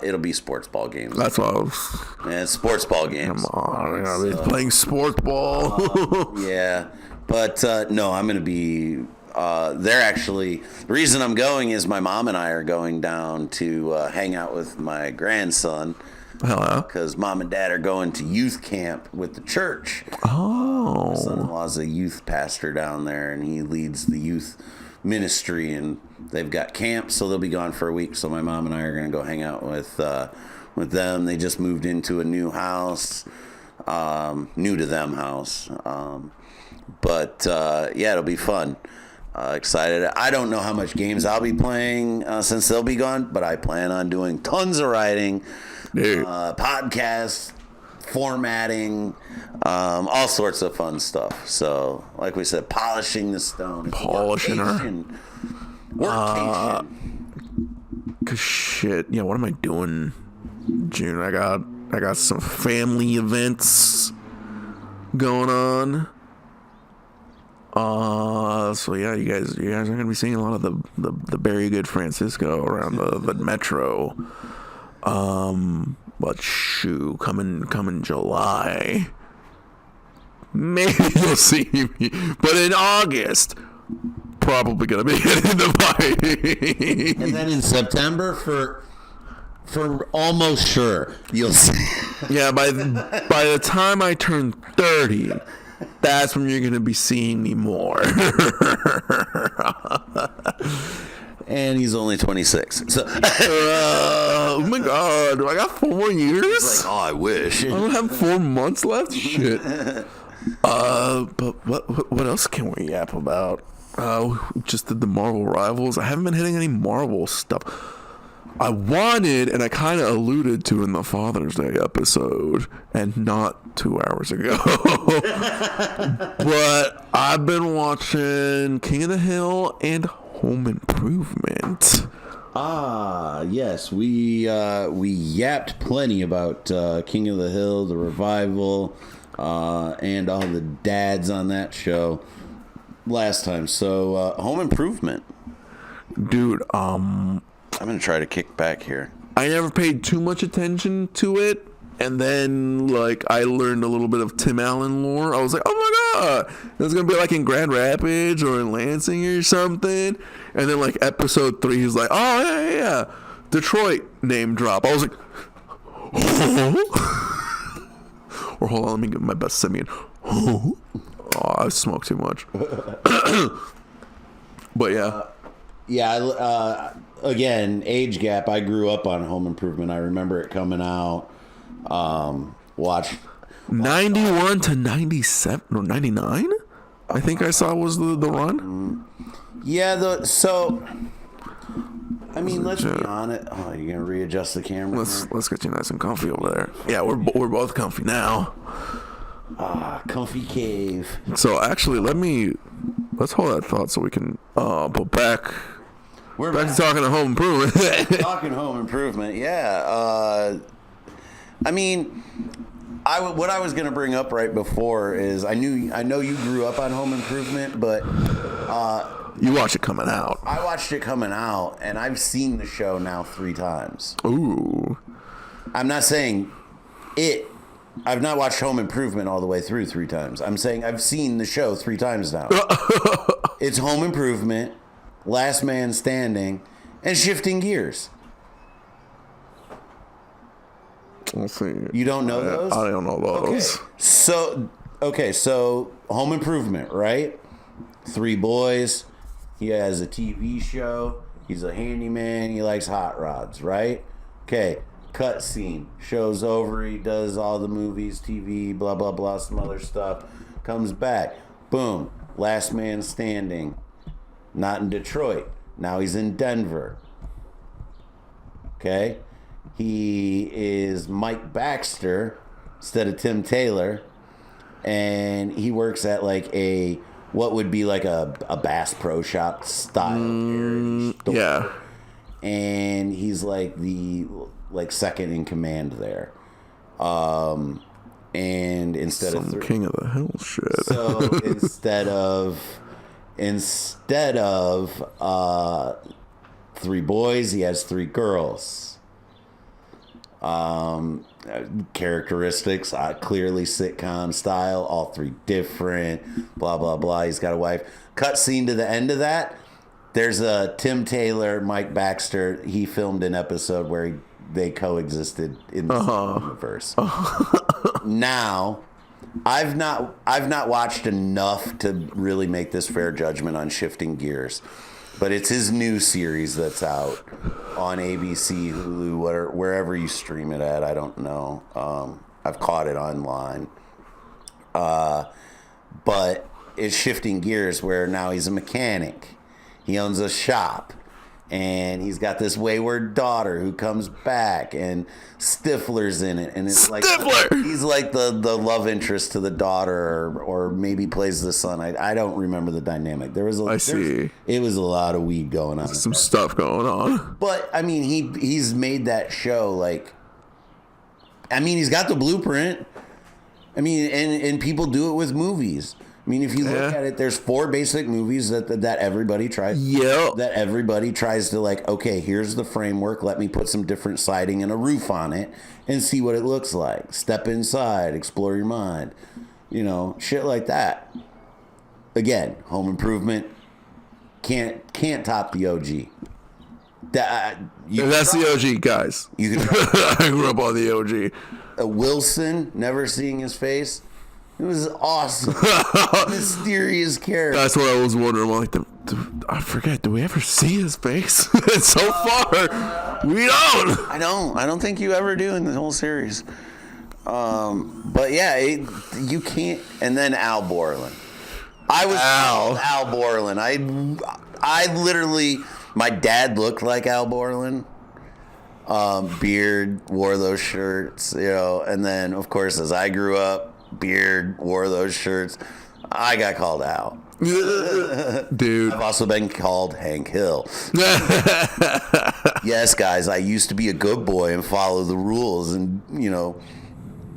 It'll be sports ball games. That's what I was. Yeah, it's sports ball games. Come on, I've been playing sports ball. Yeah, but no, I'm going to be. They're actually the reason I'm going is my mom and I are going down to hang out with my grandson Hell yeah. because mom and dad are going to youth camp with the church. Oh. My son-in-law's a youth pastor down there, and he leads the youth ministry, and they've got camp, so they'll be gone for a week. So my mom and I are going to go hang out with them. They just moved into a new house, new to them house. But yeah, it'll be fun. Excited. I don't know how much games I'll be playing since they'll be gone, but I plan on doing tons of writing, Dude. podcasts, formatting, all sorts of fun stuff. So, like we said, polishing the stone. It's Polishing her. Workation. Cause shit, yeah. What am I doing? June. I got some family events going on. So yeah, you guys are gonna be seeing a lot of the very good Francisco around the metro. But shoo, coming July, maybe you'll see me. But in August, probably gonna be hitting the bike. And then in September, for almost sure, you'll see. Yeah, by the time I turn 30, that's when you're gonna be seeing me more. And he's only 26. So, Oh my god, I got 4 more years? like, oh, I wish. I don't have 4 months left? Shit. But what else can we yap about? We just did the Marvel Rivals. I haven't been hitting any Marvel stuff. I wanted, and I kind of alluded to in the Father's Day episode, and not 2 hours ago. But I've been watching King of the Hill and Home Improvement. Ah, yes, we yapped plenty about King of the Hill, the revival, and all the dads on that show last time. So, Home Improvement. Dude, I'm going to try to kick back here. I never paid too much attention to it, and then like I learned a little bit of Tim Allen lore. I was like, oh my god, it's gonna be like in Grand Rapids or in Lansing or something. And then like episode 3, he's like, oh yeah, Detroit name drop. I was like, oh. Or hold on, let me get my best Simeon. Oh, I smoked too much. But yeah. yeah, again, age gap. I grew up on Home Improvement. I remember it coming out. Watched 91 to 97 or 99, I think I saw was the run. Yeah, so I mean, let's be Yeah. honest. Oh, you're gonna readjust the camera. Let's get you nice and comfy over there. Yeah, we're both comfy now. Comfy cave. So actually, let's hold that thought so we can put back We're to talking to Home Improvement. Talking Home Improvement, yeah. I mean, what I was going to bring up right before is I know you grew up on Home Improvement, but You watch it coming out. I watched it coming out, and I've seen the show now 3 times. Ooh, I'm not saying it. I've not watched Home Improvement all the way through 3 times. I'm saying I've seen the show 3 times now. It's Home Improvement, Last Man Standing, and Shifting Gears. let's see. You don't know those? I don't know those. So Home Improvement, right? 3 boys. He has a TV show. He's a handyman. He likes hot rods, right? Okay. Cut scene. Show's over. He does all the movies, TV, blah, blah, blah, some other stuff. Comes back. Boom. Last Man Standing. Not in Detroit. Now he's in Denver. Okay. He is Mike Baxter instead of Tim Taylor. And he works at like what would be like a Bass Pro Shop style garage store. Yeah. And he's like the second in command there. And instead Some of King of the Hill shit. so instead of 3 boys, he has 3 girls. Characteristics, clearly sitcom style, all 3 different, blah, blah, blah. He's got a wife. Cut scene to the end of that. There's a Tim Taylor, Mike Baxter. He filmed an episode where they coexisted in the same universe. Now, I've not watched enough to really make this fair judgment on Shifting Gears, but it's his new series that's out on ABC, Hulu, wherever you stream it at. I don't know. I've caught it online, but it's Shifting Gears, where now he's a mechanic. He owns a shop, and he's got this wayward daughter who comes back, and Stifler's in it, and it's like Stifler! he's like the love interest to the daughter, or maybe plays the son. I don't remember the dynamic. There was it was a lot of weed going on. Some stuff going on. But I mean, he's made that show like. I mean, he's got the blueprint. I mean, and people do it with movies. I mean, if you look at it, there's 4 basic movies that everybody tries. Yep. That everybody tries to like. Okay, here's the framework. Let me put some different siding and a roof on it, and see what it looks like. Step inside, explore your mind. You know, shit like that. Again, Home Improvement can't top the OG. That's the OG, guys. You can I grew up on the OG. Wilson, never seeing his face. It was awesome. Mysterious character. That's what I was wondering. I'm like, I forget. Do we ever see his face? So far, we don't. I don't think you ever do in the whole series. But yeah, you can't. And then Al Borland. I was Al Borland. I literally, my dad looked like Al Borland. Beard, wore those shirts, you know, and then of course as I grew up, beard, wore those shirts, I got called Al. Dude. I've also been called Hank Hill. Yes, guys, I used to be a good boy and follow the rules and, you know,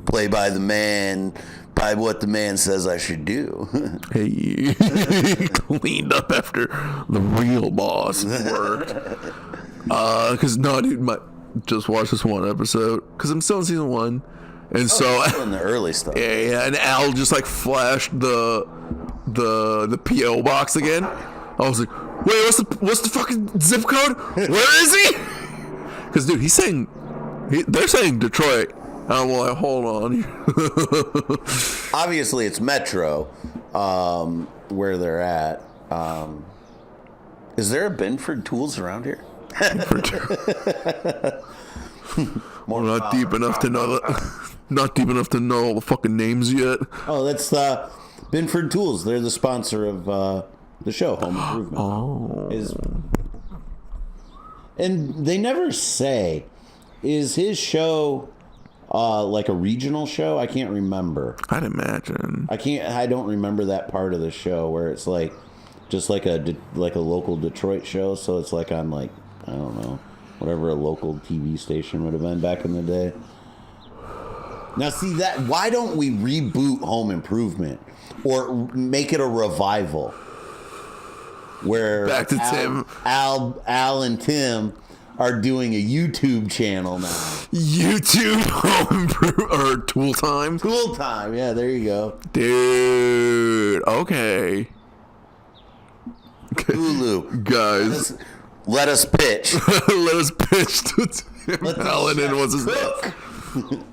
play by the man, by what the man says I should do. Hey, cleaned up after the real boss worked. Cause no, dude, just watched this one episode because I'm still in season 1, and so in the early stuff. yeah, and Al just like flashed the PO box again. I was like, wait, what's the fucking zip code? Where is he? Because dude, they're saying Detroit. I'm like, hold on. Obviously, it's Metro, where they're at. Is there a Binford Tools around here? We're not deep enough to know not deep enough to know all the fucking names yet. Oh, that's Binford Tools. They're the sponsor of the show, Home Improvement. And they never say, is his show like a regional show? I can't remember. I'd imagine. I don't remember that part of the show where it's like just like a local Detroit show. So it's like on like, I don't know, whatever a local TV station would have been back in the day. Now, see that? Why don't we reboot Home Improvement or make it a revival? Where Back to Tim. Al and Tim are doing a YouTube channel now. YouTube Home Improvement or Tool Time. Tool Time, yeah, there you go. Dude, okay. Hulu, Guys, let us pitch. let us pitch to Tim Allen and what's his name. Cook.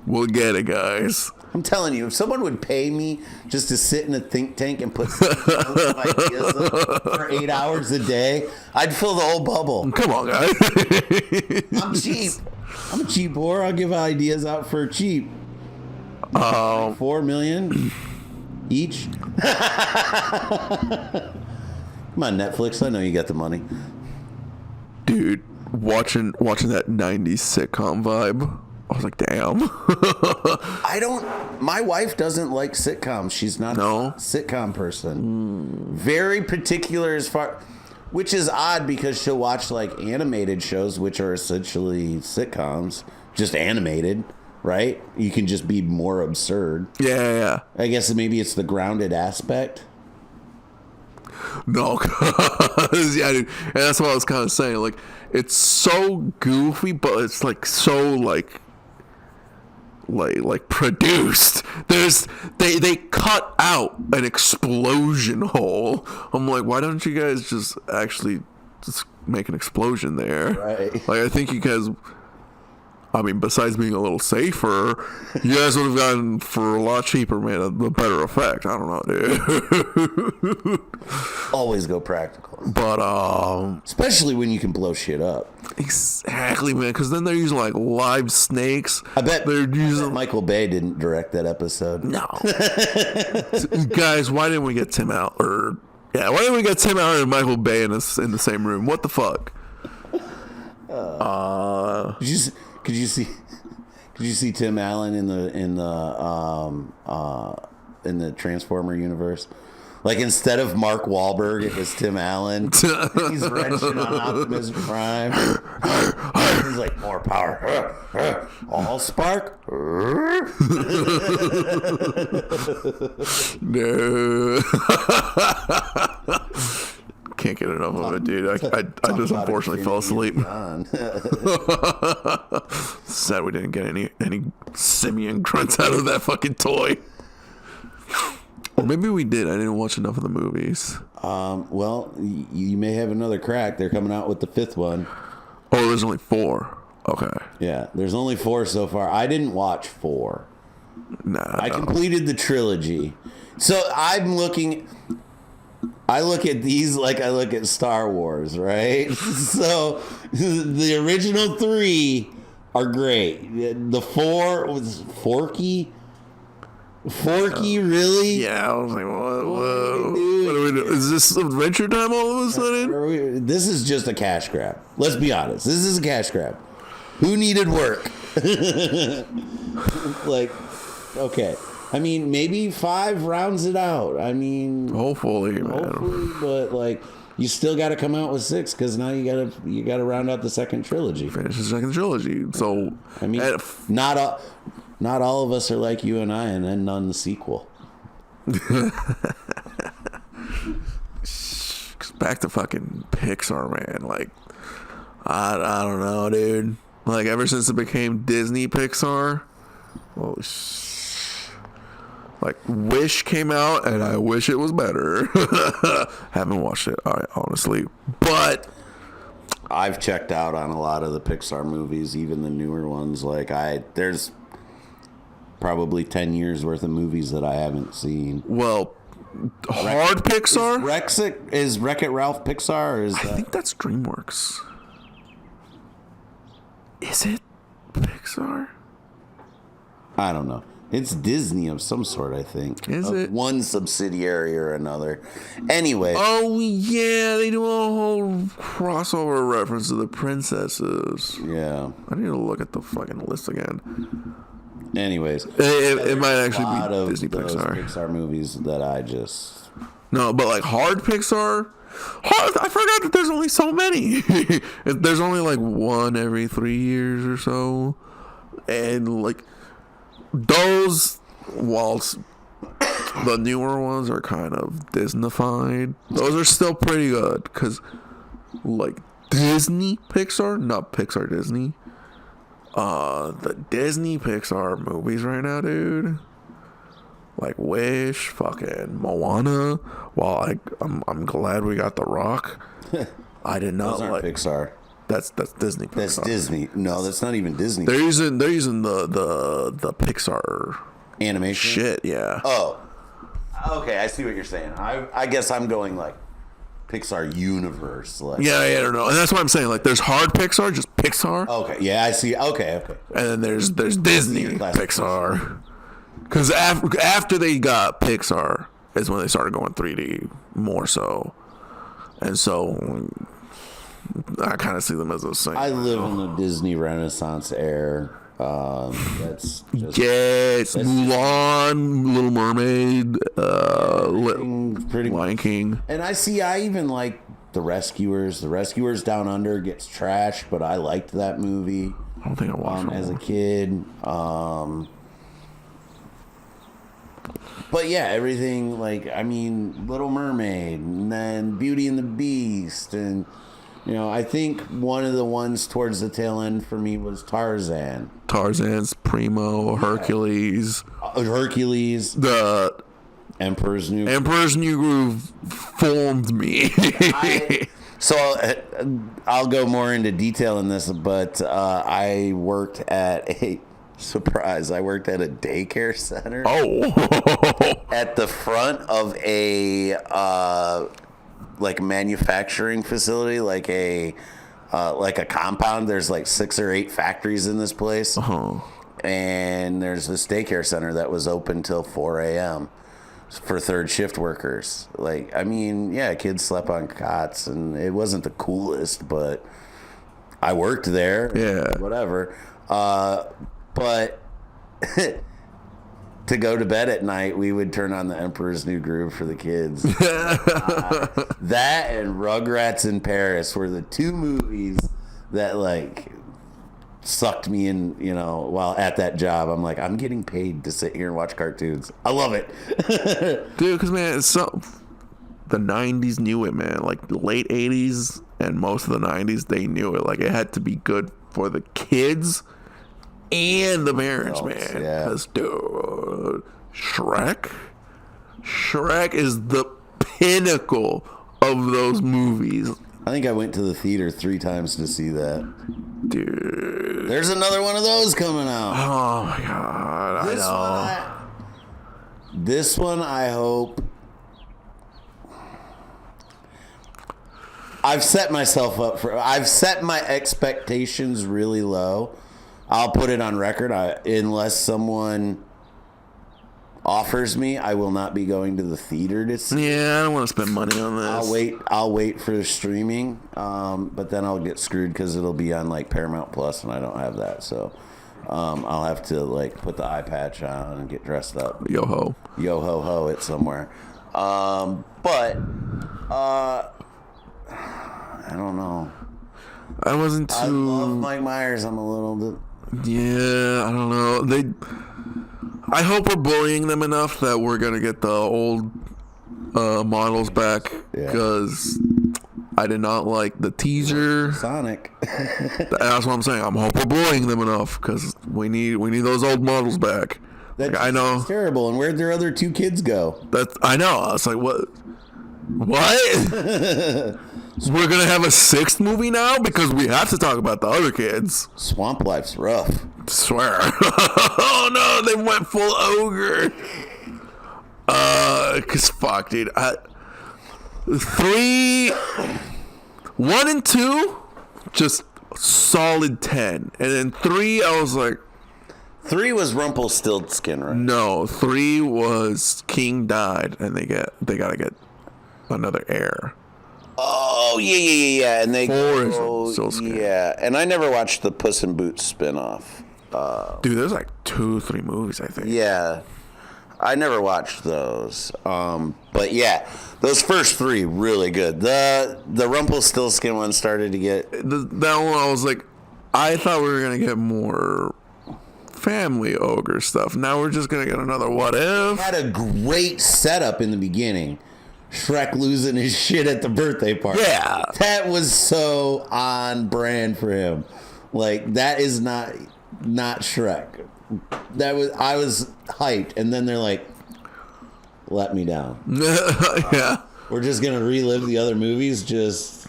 We'll get it, guys. I'm telling you, if someone would pay me just to sit in a think tank and put ideas up for 8 hours a day, I'd fill the whole bubble. Come on, guys. I'm cheap. I'm a cheap whore. I'll give ideas out for cheap. 4 million each. Come on, Netflix. I know you got the money. Dude, watching that 90s sitcom vibe, I was like, damn. My wife doesn't like sitcoms. She's not a sitcom person. Very particular as far, which is odd because she'll watch like animated shows, which are essentially sitcoms, just animated, right? You can just be more absurd. Yeah. I guess maybe it's the grounded aspect. No, cause yeah, dude. And that's what I was kind of saying. Like, it's so goofy, but it's like so like produced. They cut out an explosion hole. I'm like, why don't you guys just actually just make an explosion there? Right. Like, I think you guys. I mean, besides being a little safer, you guys would have gotten for a lot cheaper, made a better effect. I don't know, dude. Always go practical. But especially when you can blow shit up. Exactly, man. Because then they're using like live snakes. I bet using Michael Bay didn't direct that episode. No. Guys, why didn't we get Tim Allen and Michael Bay in the same room? What the fuck? Could you see Tim Allen in the Transformer universe? Like, instead of Mark Wahlberg, it was Tim Allen. He's wrenching on Optimus Prime. He's like, more power. All spark. No. Can't get enough of it, dude. I just unfortunately fell asleep. Sad we didn't get any simian grunts out of that fucking toy. Or maybe we did. I didn't watch enough of the movies. Well, you may have another crack. They're coming out with the 5th one. Oh, there's only 4. Okay. Yeah, there's only 4 so far. I didn't watch 4. Nah. I no. completed the trilogy. So I look at these like I look at Star Wars, right? So the original 3 are great. The 4 was Forky. Forky, really? Yeah, I was like, what are we doing? Is this Adventure Time all of a sudden? This is just a cash grab. Let's be honest. This is a cash grab. Who needed work? Like, okay. I mean, maybe 5 rounds it out. I mean, Hopefully, man. hopefully, but like, you still got to come out with 6 because now you gotta round out the second trilogy. Finish the second trilogy. So, I mean, not all of us are like you and I, and then none the sequel. back to fucking Pixar, man. Like, I don't know, dude. Like, ever since it became Disney Pixar, well, like, Wish came out, and I wish it was better. Haven't watched it, honestly. But I've checked out on a lot of the Pixar movies, even the newer ones. Like, there's probably 10 years worth of movies that I haven't seen. well, hard Pixar. Is Wreck-It Ralph Pixar? Or is I think that's DreamWorks. Is it Pixar? I don't know. It's Disney of some sort, I think. Is Of it? one subsidiary or another? Anyway, Oh yeah, they do a whole crossover reference to the princesses. yeah. I need to look at the fucking list again. Anyways, It might a actually lot be of Disney those Pixar. Pixar movies that I just No, but like hard Pixar. I forgot that there's only so many. There's only like one every 3 years or so, and like those, whilst the newer ones are kind of Disneyfied, those are still pretty good because like Disney Pixar, not Pixar Disney. The Disney Pixar movies right now, dude. Like Wish, fucking Moana. While I'm glad we got The Rock. I did not those aren't like. Pixar. That's Disney Pixar. That's Disney. No, that's not even Disney. They're using the Pixar Animation. shit. Yeah. Oh, okay. I see what you're saying. I guess I'm going like Pixar universe. Like, Yeah, I don't know, and that's what I'm saying. Like, there's hard Pixar, just Pixar, okay. Yeah, I see. Okay. and then there's Disney Classic Pixar. Because after they got Pixar is when they started going 3D more so, and so I kind of see them as the same. I live in the Disney Renaissance era. That's just Yes, Mulan, Little Mermaid, pretty much. Lion King. And I even like The Rescuers. The Rescuers Down Under gets trashed, but I liked that movie I don't think I watched as a them. kid. But yeah, everything like Little Mermaid, and then Beauty and the Beast, and I think one of the ones towards the tail end for me was Tarzan, Tarzan's Primo, Hercules, Hercules, the Emperor's New. Emperor's New Groove formed me. So I'll go more into detail in this, but I worked at a daycare center. Oh, At the front of a like manufacturing facility, like a compound. There's like 6 or 8 factories in this place, and there's this daycare center that was open till 4 a.m. for third shift workers. Like, kids slept on cots, and it wasn't the coolest, but I worked there. Yeah. Whatever. But to go to bed at night, we would turn on the Emperor's New Groove for the kids. That and Rugrats in Paris were the two movies that like sucked me in, while at that job. I'm like, I'm getting paid to sit here and watch cartoons. I love it. Dude, because, man, the 90s knew it, man. Like, the late 80s and most of the 90s, they knew it. Like, it had to be good for the kids and the parents, man. Yeah. Because, dude, Shrek is the pinnacle of those movies. I think I went to the theater 3 times to see that. Dude. There's another one of those coming out. Oh, my God. I know. This one, I hope. I've set myself up for. I've set my expectations really low. I'll put it on record. Unless someone offers me, I will not be going to the theater to see. Yeah, I don't want to spend money on this. I'll wait for the streaming, but then I'll get screwed because it'll be on like Paramount Plus, and I don't have that. So I'll have to like put the eye patch on and get dressed up. Yo ho. Yo ho ho it somewhere. But I don't know. I wasn't too. I love Mike Myers. I'm a little bit. Yeah, I don't know. I hope we're bullying them enough that we're gonna get the old models back, because I did not like the teaser. Sonic. That's what I'm saying. I'm hope we're bullying them enough, because we need those old models back. That I know. It's terrible. And where'd their other 2 kids go? I know. I was like, what? So we're gonna have a 6th movie now because we have to talk about the other kids. Swamp Life's rough. Swear. Oh no, they went full ogre. Cause fuck, dude. 3, 1 and 2, just solid 10, and then 3, I was like, 3 was Rumpelstiltskin, right? no. 3 was King died, and they gotta get another heir. Oh yeah. And they 4 is go, Rumpelstiltskin. yeah. And I never watched the Puss in Boots spinoff. Dude, there's like 2-3 movies, I think. Yeah, I never watched those. But yeah, those first 3 really good. The Rumpelstiltskin one started to get. That one, I was like, I thought we were gonna get more family ogre stuff. Now we're just gonna get another what if. Had a great setup in the beginning. Shrek losing his shit at the birthday party. Yeah. That was so on brand for him. Like, that is not Shrek. I was hyped, and then they're like, let me down. Yeah. We're just gonna relive the other movies just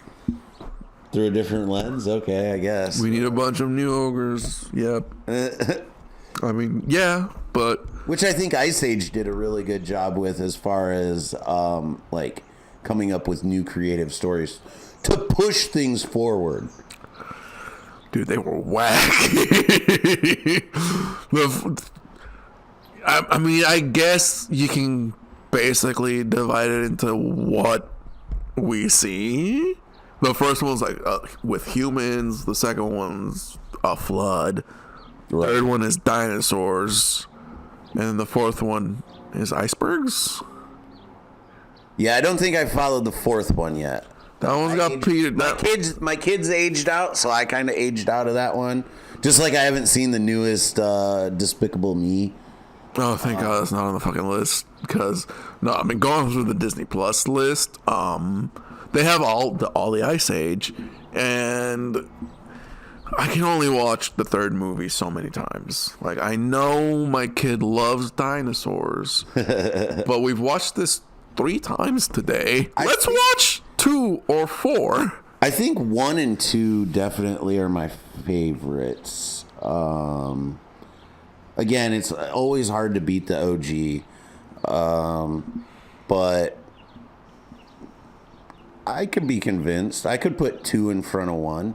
through a different lens. Okay, I guess. We need a bunch of new ogres. Yep. I mean, yeah, but Which I think Ice Age did a really good job with, as far as like coming up with new creative stories to push things forward. dude, they were wacky. I mean, I guess you can basically divide it into what we see. The first one's like with humans. The second one's a flood. Right. Third one is dinosaurs, and then the fourth one is icebergs. Yeah, I don't think I followed the 4th one yet. That one's got Peter. My kids aged out, so I kind of aged out of that one. Just like I haven't seen the newest Despicable Me. Oh, thank God it's not on the fucking list. Because I mean, going through the Disney Plus list, they have all the Ice Age, and I can only watch the third movie so many times. Like, I know my kid loves dinosaurs, but we've watched this 3 times today. Let's watch 2 or 4. I think 1 and 2 definitely are my favorites. Again, it's always hard to beat the OG, but I could be convinced. I could put 2 in front of 1,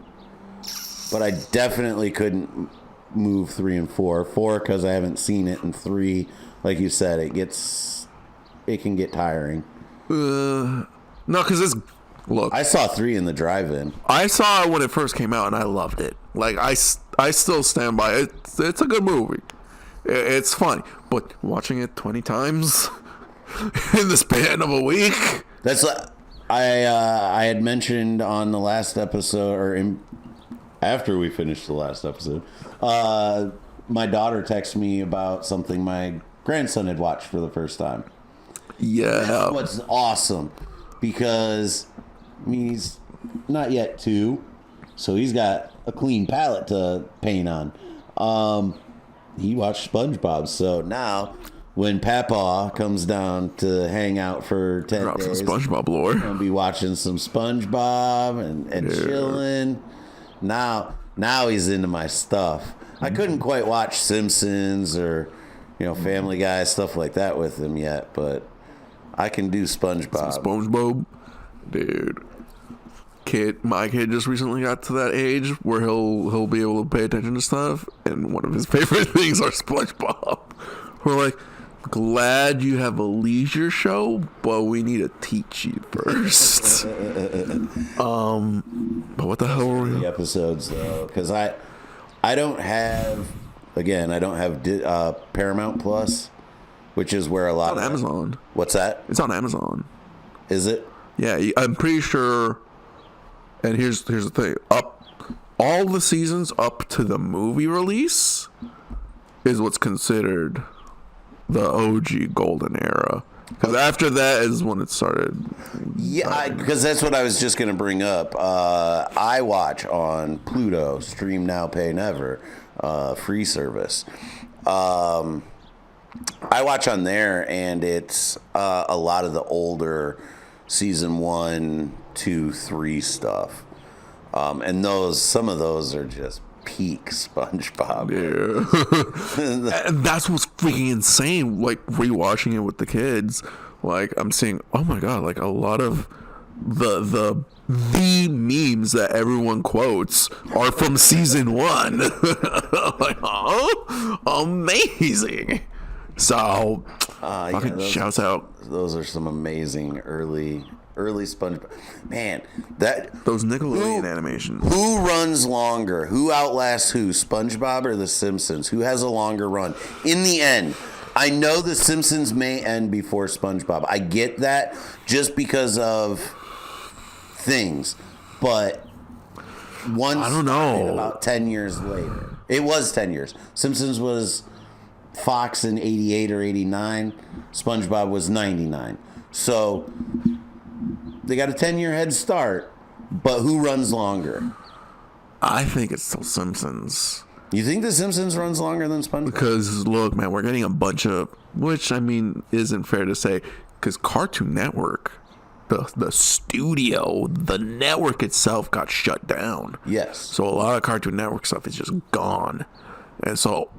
but I definitely couldn't move 3 and 4. 4 because I haven't seen it, and 3, like you said, it can get tiring. No, because Look, I saw 3 in the drive-in. I saw it when it first came out, and I loved it. Like, I still stand by it. It's a good movie. It's funny. But watching it 20 times in the span of a week... That's I had mentioned on the last episode, or after we finished the last episode, my daughter texted me about something my grandson had watched for the first time. Yeah. That's what's awesome, because I mean, he's not yet 2, so he's got a clean palette to paint on. He watched SpongeBob, so now when Papa comes down to hang out for 10 Drop some days, SpongeBob lore. I'm gonna be watching some SpongeBob and chilling. Now he's into my stuff. I couldn't quite watch Simpsons or Family Guy, stuff like that with him yet, but I can do SpongeBob. SpongeBob, dude. My kid just recently got to that age where he'll be able to pay attention to stuff, and one of his favorite things are SpongeBob. We're like, glad you have a leisure show, but we need to teach you first. But what the hell were we? The episodes though, because I don't have Paramount Plus, which is where a lot It's on of Amazon. What's that? It's on Amazon. Is it? Yeah, I'm pretty sure. And here's the thing: all the seasons up to the movie release is what's considered the OG golden era. Because after that is when it started. Yeah, because that's what I was just going to bring up. I watch on Pluto, Stream Now, Pay Never, free service. I watch on there, and it's a lot of the older season 1, 2, 3 stuff. And some of those are just peak SpongeBob. Yeah. And that's what's freaking insane. Like, rewatching it with the kids, like, I'm seeing, oh my god, like, a lot of the memes that everyone quotes are from season 1. Like, oh, amazing. So, fucking shouts out. Those are some amazing early SpongeBob. Man, Those Nickelodeon animations. Who runs longer? Who outlasts who? SpongeBob or The Simpsons? Who has a longer run? In the end, I know The Simpsons may end before SpongeBob. I get that just because of things. But I don't know. About 10 years later. It was 10 years. Simpsons was Fox in 88 or 89. SpongeBob was 99. So they got a 10-year head start, but who runs longer? I think it's still Simpsons. You think The Simpsons runs longer than SpongeBob? Because, look, man, we're getting a bunch of, which, I mean, isn't fair to say, because Cartoon Network, the studio, the network itself got shut down. Yes. So a lot of Cartoon Network stuff is just gone. And so,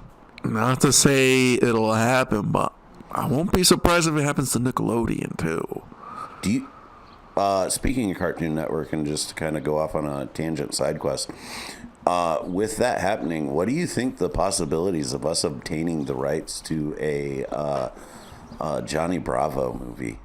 not to say it'll happen, but I won't be surprised if it happens to Nickelodeon, too. Do you... speaking of Cartoon Network, and just to kind of go off on a tangent side quest, with that happening, what do you think the possibilities of us obtaining the rights to a Johnny Bravo movie?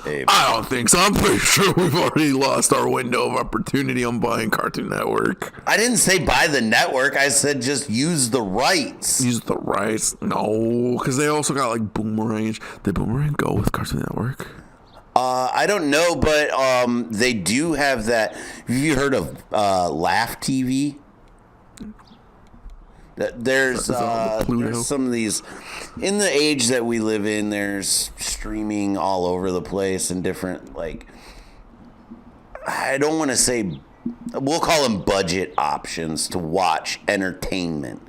Abe? I don't think so. I'm pretty sure we've already lost our window of opportunity on buying Cartoon Network. I didn't say buy the network. I said just use the rights. Use the rights? No, because they also got like Boomerang. Did Boomerang go with Cartoon Network? I don't know, but they do have that. Have you heard of Laugh TV? There's some of these. In the age that we live in, there's streaming all over the place and different, like, I don't want to say, we'll call them budget options to watch entertainment.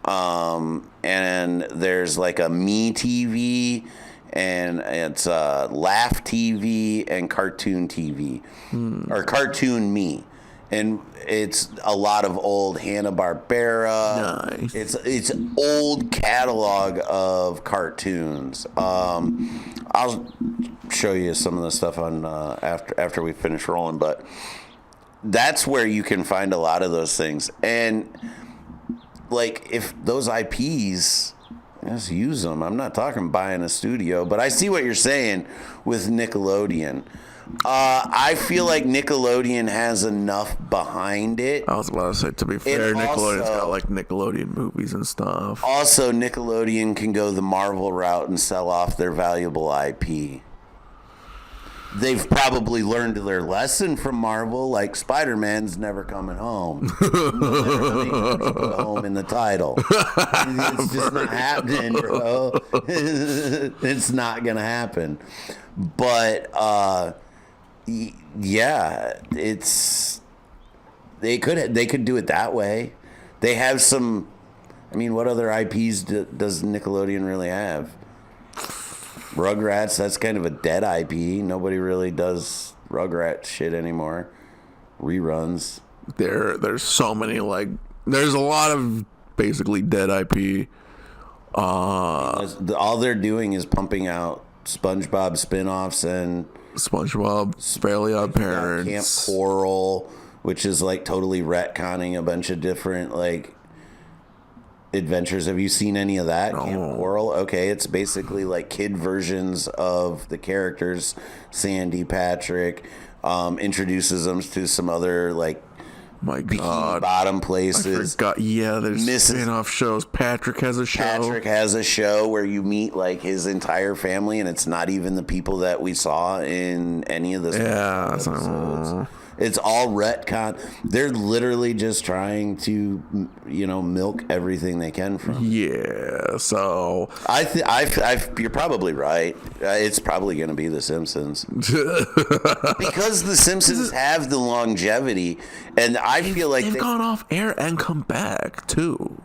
And there's like a Me TV, and it's Laugh TV and Cartoon TV, or Cartoon Me. And it's a lot of old Hanna-Barbera. Nice. It's old catalog of cartoons. I'll show you some of the stuff on after we finish rolling, but that's where you can find a lot of those things. And like, if those IPs, just use them. I'm not talking buying a studio, but I see what you're saying with Nickelodeon. I feel like Nickelodeon has enough behind it. I was about to say, to be fair, Nickelodeon's also- got like Nickelodeon movies and stuff. Also, Nickelodeon can go the Marvel route and sell off their valuable IP. They've probably learned their lesson from Marvel, like Spider-Man's never coming home. Put home in the title. It's just not happening, bro. It's not gonna happen. But yeah, it's they could do it that way. They have some. I mean, what other IPs does Nickelodeon really have? Rugrats, that's kind of a dead IP. Nobody really does Rugrats shit anymore. Reruns. There's so many, like, there's a lot of basically dead IP. All they're doing is pumping out SpongeBob spin-offs and SpongeBob, Fairly Odd Camp Parents. Coral, which is like totally retconning a bunch of different like adventures. Have you seen any of that? No. Camp Coral? Okay, it's basically like kid versions of the characters. Sandy, Patrick, introduces them to some other like My bikini God. bottom I places. forgot. Yeah, there's Mrs. spin-off shows. Patrick has a show. Patrick has a show where you meet like his entire family, and it's not even the people that we saw in any of the Yeah, that's episodes. It's all retcon. They're literally just trying to, milk everything they can from. yeah. So You're probably right. It's probably going to be The Simpsons because The Simpsons have the longevity, and I feel like they've gone off air and come back too.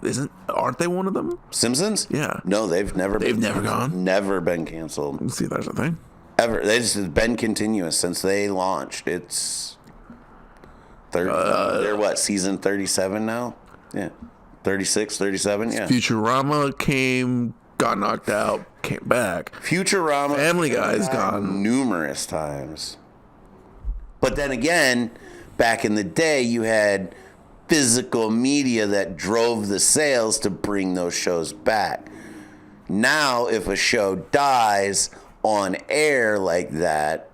Aren't they one of them? Simpsons. Yeah. No, they've never. They've never gone? Never been canceled. See, there's a thing. Ever. They've been continuous since they launched. It's 30. They're what, season 37 now? Yeah. 36, 37, yeah. Futurama got knocked out, came back. Futurama. Family Guy's came back gone. numerous times. But then again, back in the day, you had physical media that drove the sales to bring those shows back. Now, if a show dies on air like that,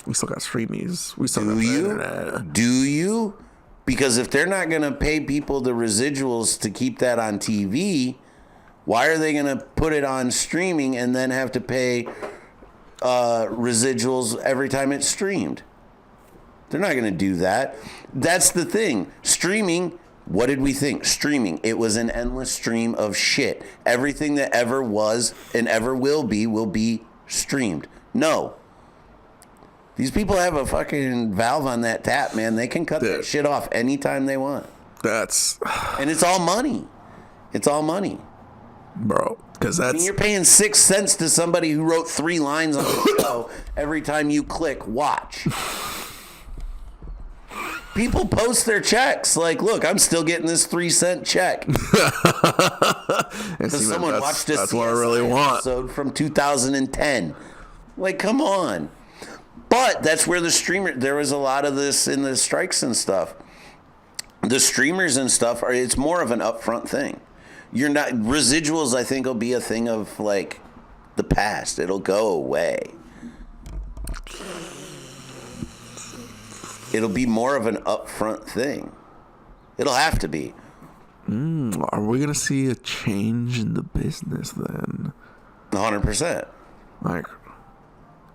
We still got streamies. We still got do the you? internet. Do you? Because if they're not going to pay people the residuals to keep that on TV, why are they going to put it on streaming and then have to pay residuals every time it's streamed? They're not going to do that. That's the thing. Streaming, what did we think? Streaming, it was an endless stream of shit. Everything that ever was and ever will be streamed. No. These people have a fucking valve on that tap, man. They can cut that shit off anytime they want. That's, And it's all money. It's all money. bro, because I mean, that's you're paying 6 cents to somebody who wrote 3 lines on the show every time you click watch. People post their checks like, look, I'm still getting this 3-cent check. Because someone watched a that's what I really CSI want. episode from 2010. Like, come on. But that's where there was a lot of this in the strikes and stuff. The streamers and stuff it's more of an upfront thing. Residuals, I think, will be a thing of like the past. It'll go away. It'll be more of an upfront thing. It'll have to be. Are we gonna see a change in the business then? 100%. Like,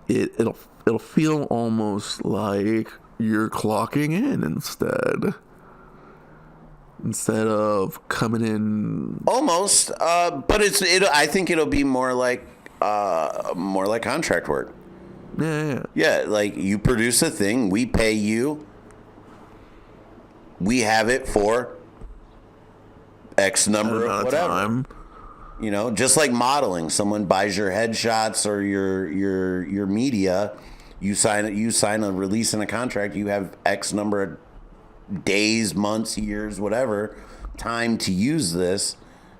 it'll feel almost like you're clocking in instead of coming in. Almost, but I think it'll be more like contract work. Yeah. Yeah, like you produce a thing, we pay you, we have it for X number of whatever. Time. Just like modeling, someone buys your headshots or your media, you sign a release and a contract, you have X number of days, months, years, whatever time to use this,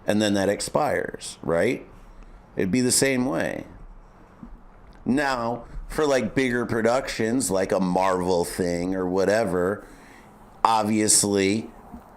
and then that expires, right? It'd be the same way. Now, for like bigger productions, like a Marvel thing or whatever, obviously,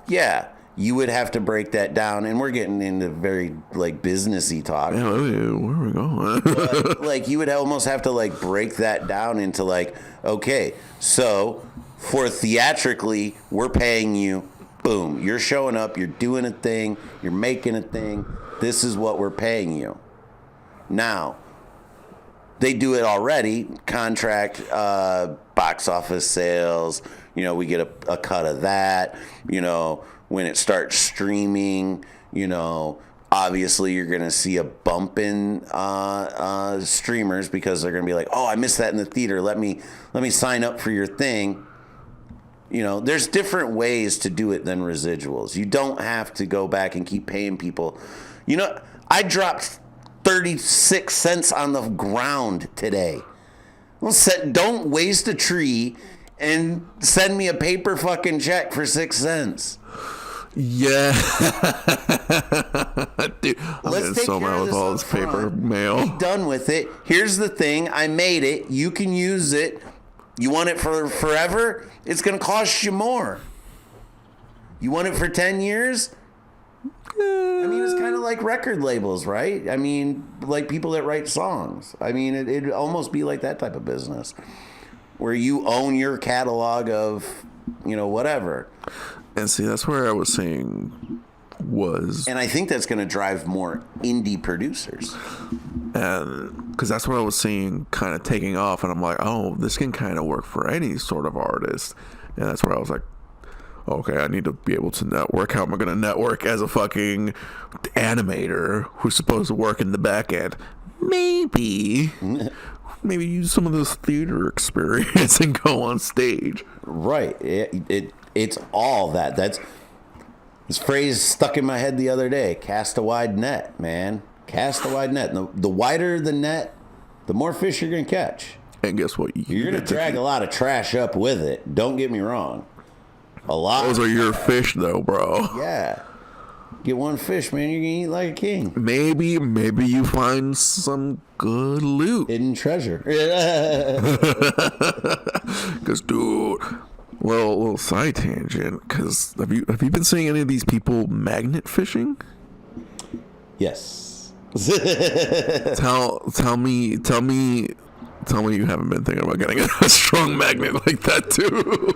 yeah, you would have to break that down, and we're getting into very like businessy talk. Yeah, where are we going? But, like, you would almost have to like break that down into like, okay, so for theatrically, we're paying you. Boom, you're showing up, you're doing a thing, you're making a thing. This is what we're paying you. Now, they do it already. Contract, box office sales. You know, we get a cut of that. You know, when it starts streaming, you know, obviously you're going to see a bump in streamers because they're going to be like, oh, I missed that in the theater. Let me sign up for your thing. You know, there's different ways to do it than residuals. You don't have to go back and keep paying people. You know, I dropped 36 cents on the ground today. Well, don't waste a tree and send me a paper fucking check for 6 cents. Yeah. Dude, I'm Let's getting take so care mad of with this all up this paper front. mail. Be done with it. Here's the thing. I made it. You can use it. You want it for forever? It's going to cost you more. You want it for 10 years? I mean, it's kind of like record labels, right? I mean, like people that write songs. I mean, it'd almost be like that type of business where you own your catalog of, you know, whatever. And see, that's where I was saying was, And I think that's going to drive more indie producers. and because that's what I was seeing kind of taking off, and I'm like, oh, this can kind of work for any sort of artist. And that's where I was like, okay, I need to be able to network. How am I going to network as a fucking animator who's supposed to work in the back end? Maybe use some of this theater experience and go on stage. Right. It's all that. That's this phrase stuck in my head the other day. Cast a wide net, man. Cast a wide net. The wider the net, the more fish you're going to catch. And guess what? You're going to drag a lot of trash up with it. Don't get me wrong. A lot. Those are your fish, though, bro. Yeah. Get one fish, man. You're going to eat like a king. Maybe you find some good loot. Hidden treasure. Because, dude, little side tangent. Because have you been seeing any of these people magnet fishing? Yes. Tell me you haven't been thinking about getting a strong magnet like that too.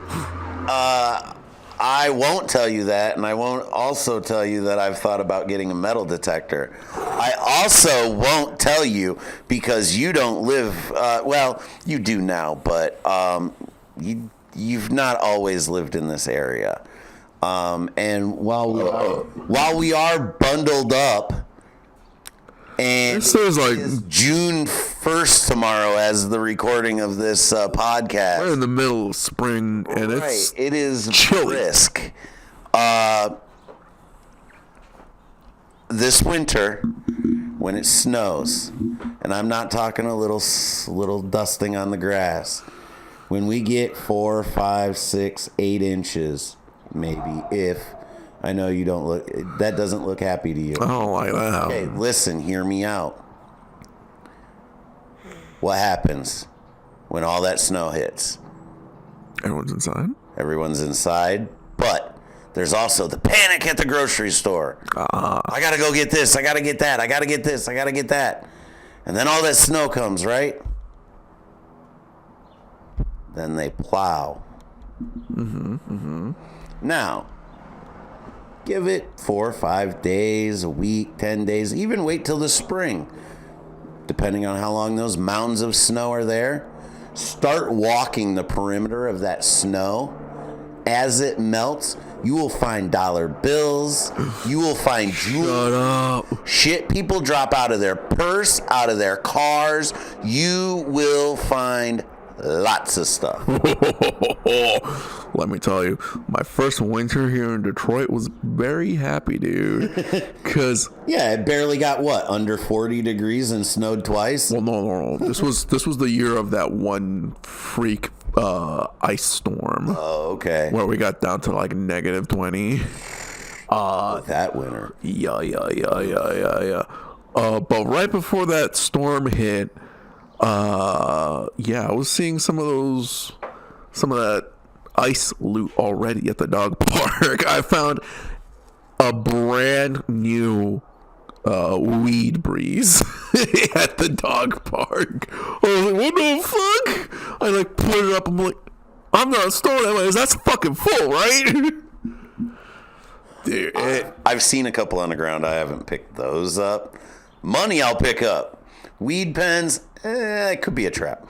I won't tell you that, and I won't also tell you that I've thought about getting a metal detector. I also won't tell you because you don't live, well, you do now, but you've not always lived in this area. And while we are bundled up, and This is like- it's June 1st tomorrow as the recording of this podcast. We're in the middle of spring, and it's It is chilly. brisk. This winter, when it snows, and I'm not talking a little dusting on the grass, when we get 4, 5, 6, 8 inches, maybe, if I know you don't look, that doesn't look happy to you. I don't like that. Okay, listen, hear me out. What happens when all that snow hits? Everyone's inside. Everyone's inside, but there's also the panic at the grocery store. I gotta go get this, I gotta get that, I gotta get this, I gotta get that. And then all that snow comes, right? Then they plow. Now, give it 4 or 5 days, a week, 10 days, even wait till the spring. Depending on how long those mounds of snow are there. Start walking the perimeter of that snow. As it melts, you will find dollar bills. You will find jewelry. Shut up. Shit people drop out of their purse, out of their cars. You will find lots of stuff. Let me tell you, my first winter here in Detroit was very happy, dude. Because Yeah, it barely got what, under 40 degrees and snowed twice? well, no. This was the year of that one freak ice storm Oh, okay. where we got down to like negative 20. That winter. Yeah. But right before that storm hit, I was seeing some of that ice loot already at the dog park. I found a brand new weed breeze at the dog park. I was like, what the fuck? I like put it up. I'm like, I'm not storing that. That's fucking full, right? Dude, I've seen a couple on the ground. I haven't picked those up. Money I'll pick up. Weed pens, it could be a trap.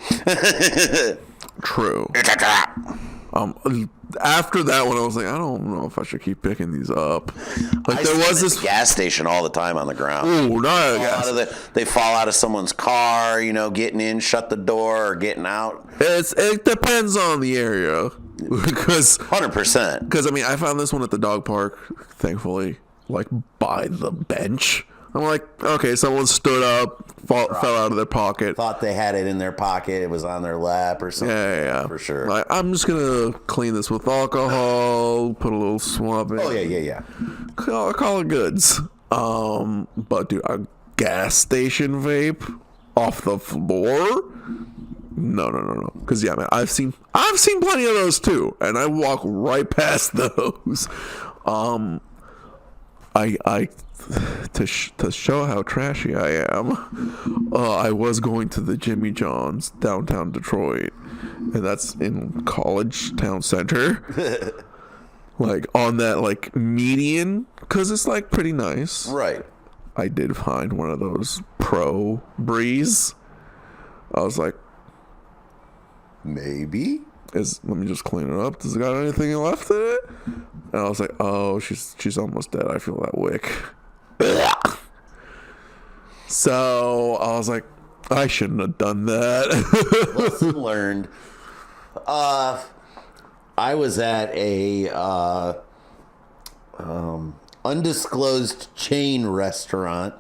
true. It's a trap. After that one, I was like, I don't know if I should keep picking these up. Like, there was this gas station all the time on the ground. Ooh, not a A gas. lot of they fall out of someone's car, getting in, shut the door, or getting out. It depends on the area, because 100%. I mean, I found this one at the dog park, thankfully, like by the bench. I'm like, okay, someone stood up, fell out of their pocket. Thought they had it in their pocket. It was on their lap or something. Yeah. For sure. Like, I'm just gonna clean this with alcohol, put a little swab in. Oh, yeah. Call it goods. But dude, a gas station vape off the floor? No. Because yeah, man, I've seen plenty of those too, and I walk right past those. To show how trashy I am, I was going to the Jimmy John's downtown Detroit, and that's in College Town Center. Like on that like median, because it's like pretty nice. Right. I did find one of those Pro Breeze. I was like, Maybe. let me just clean it up. Does it got anything left in it? And I was like, oh, she's almost dead. I feel that wick. So I was like, I shouldn't have done that. Lesson learned. I was at a undisclosed chain restaurant,